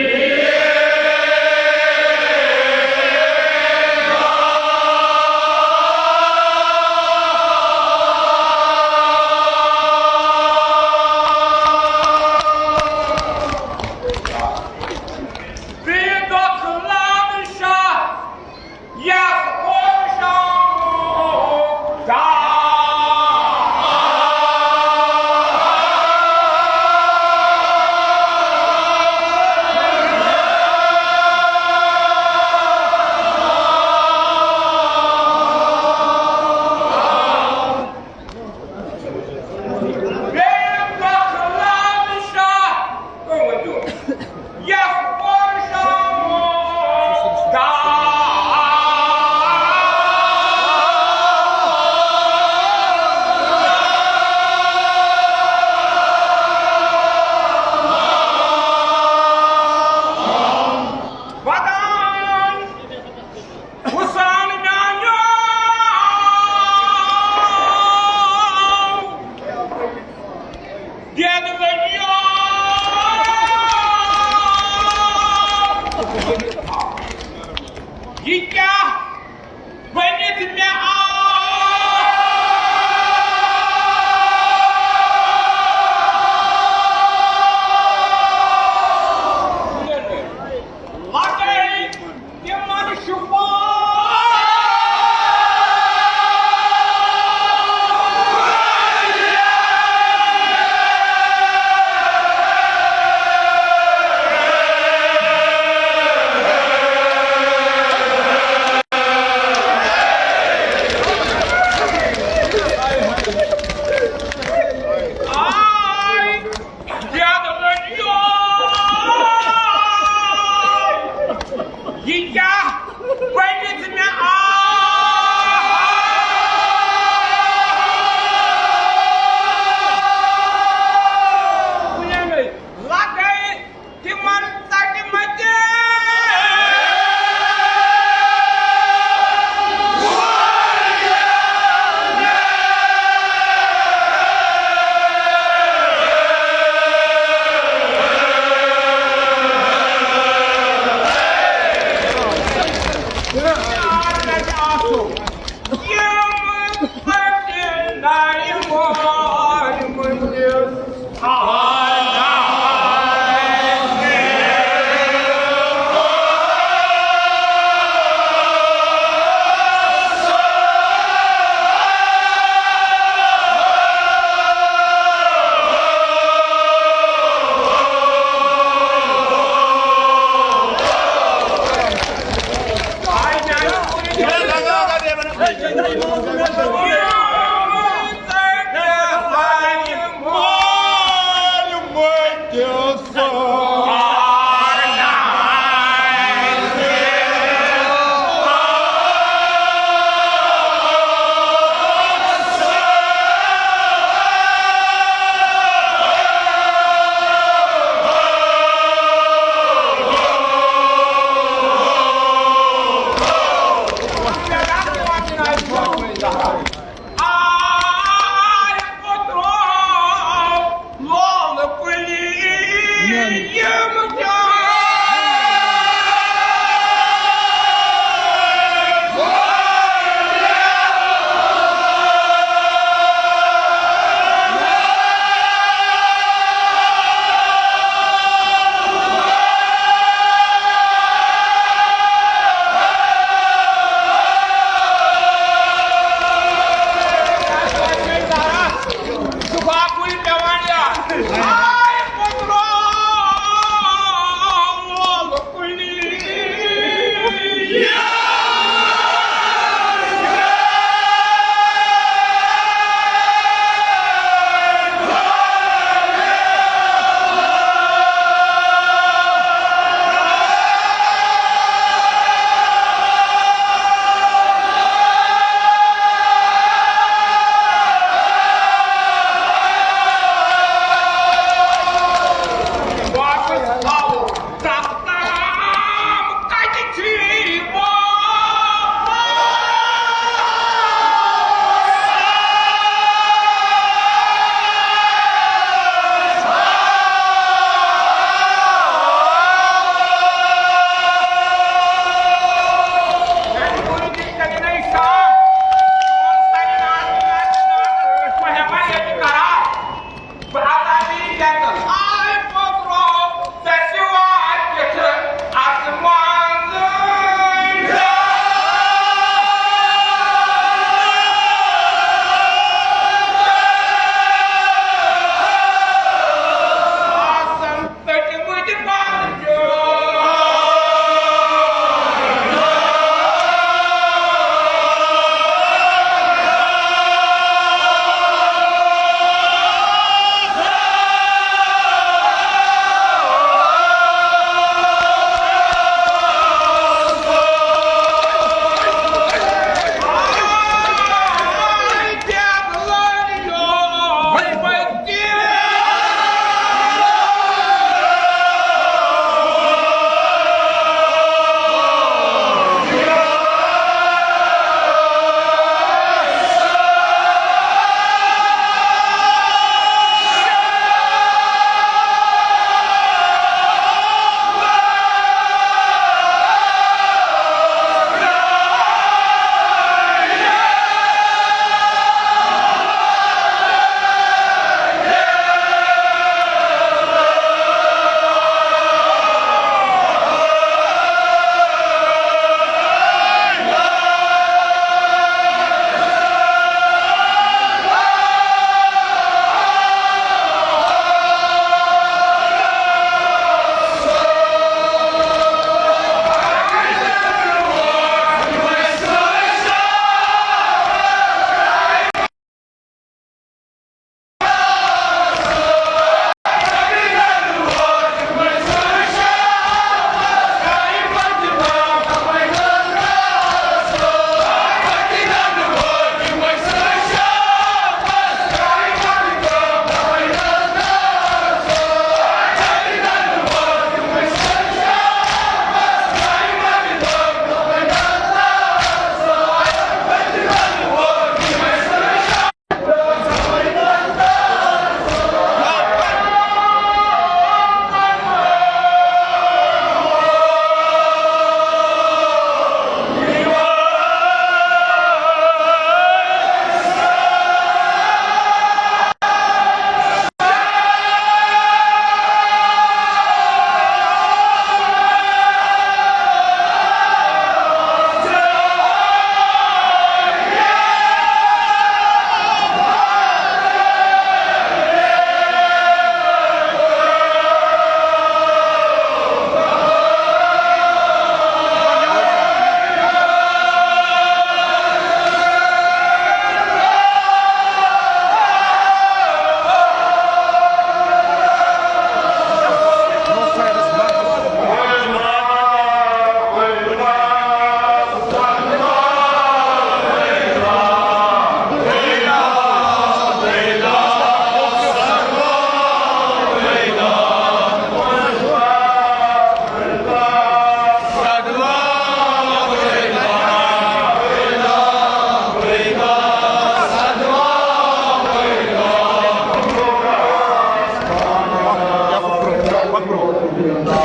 Wait,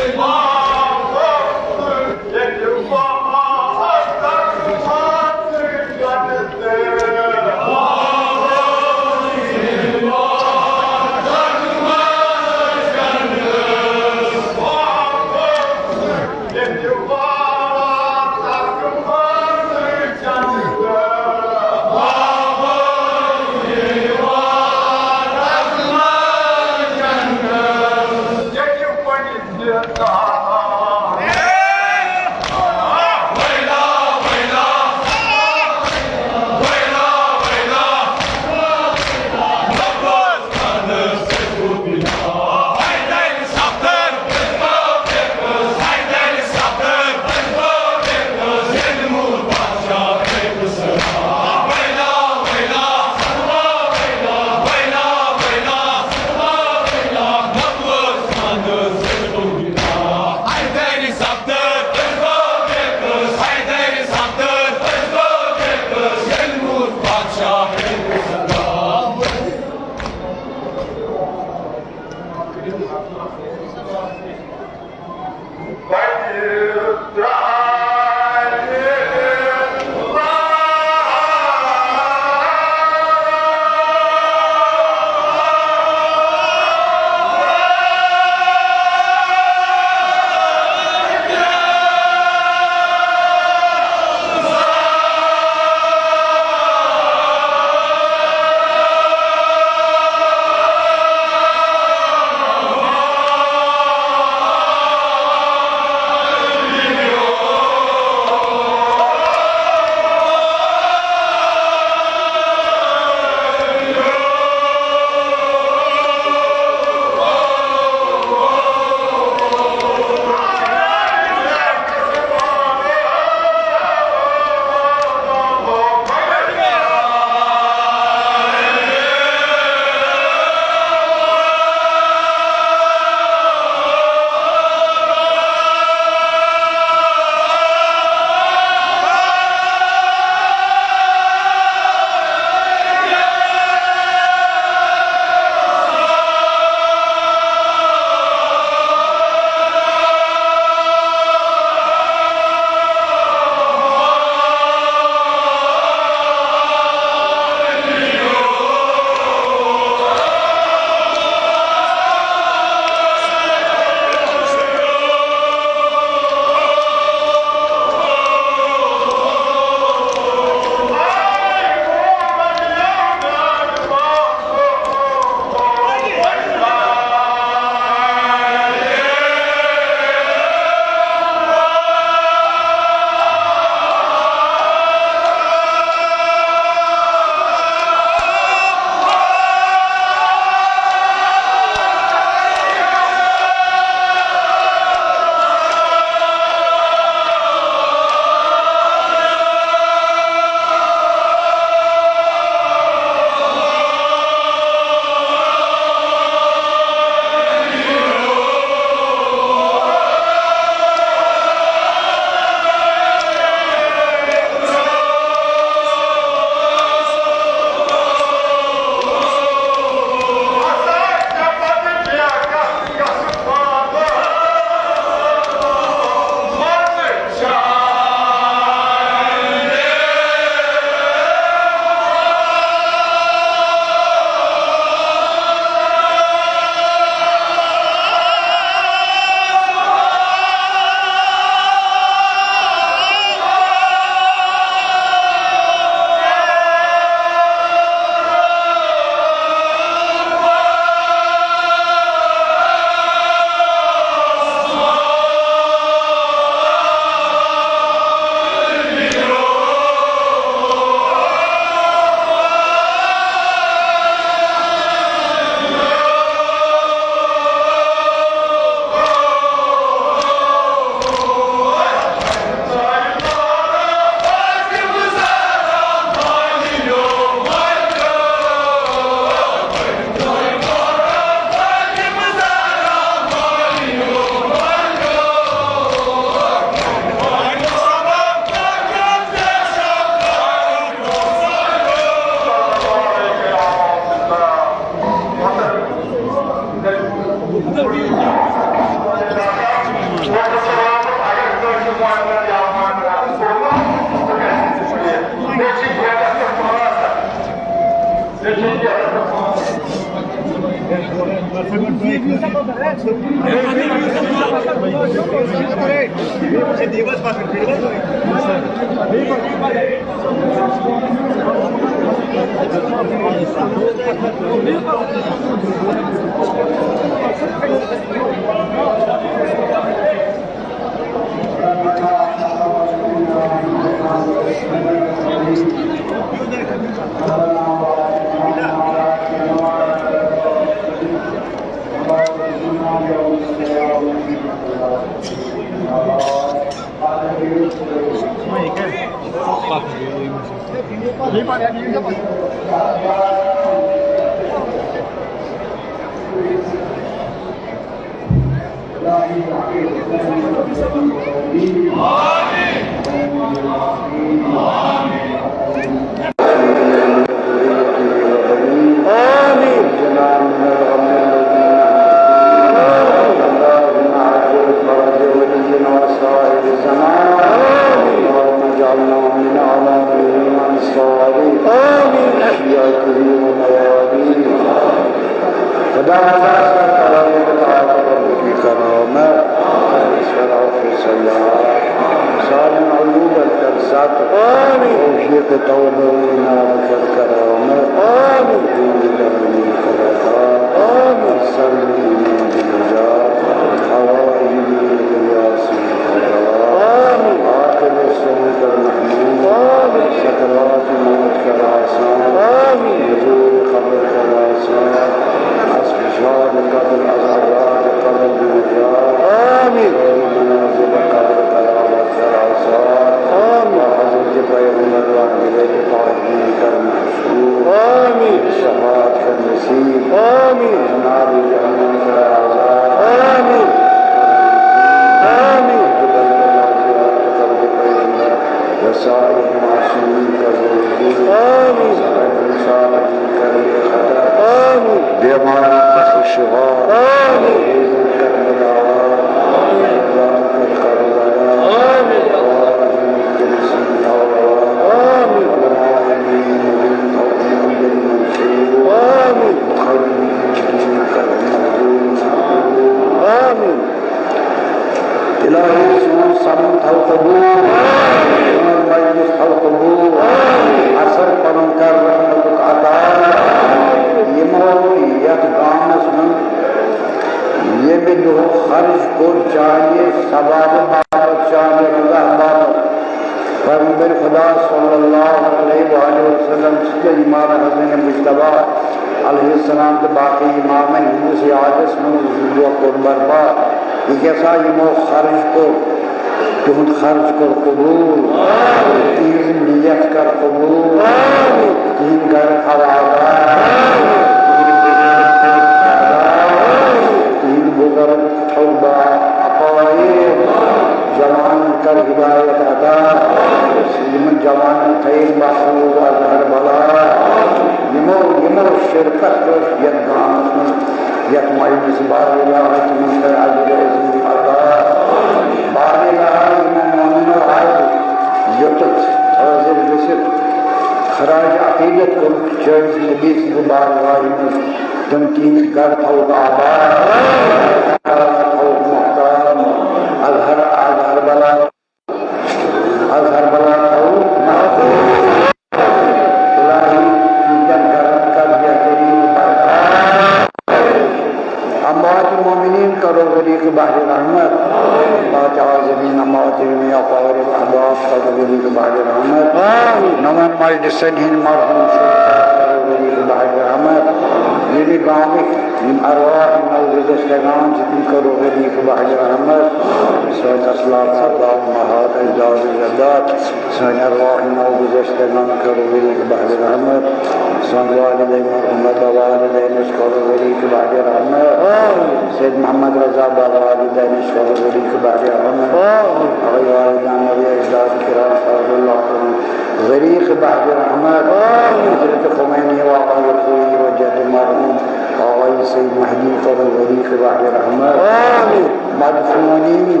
مدفونین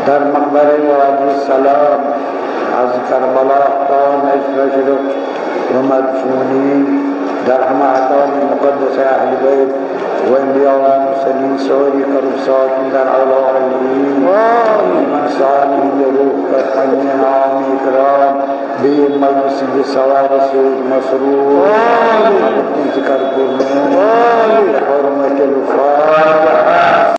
در مقبره وادی السلام از کربلا تا نشرق ومدفونين درهم أعطان المقدس أهل البيت وانبياء والمرسلين سوري كربسات در علاقين ومن صالح لروح فتحنين عام إكرام بهم مجلس بسوار سود مسرور ذكر كرنون حرمة الفاتحة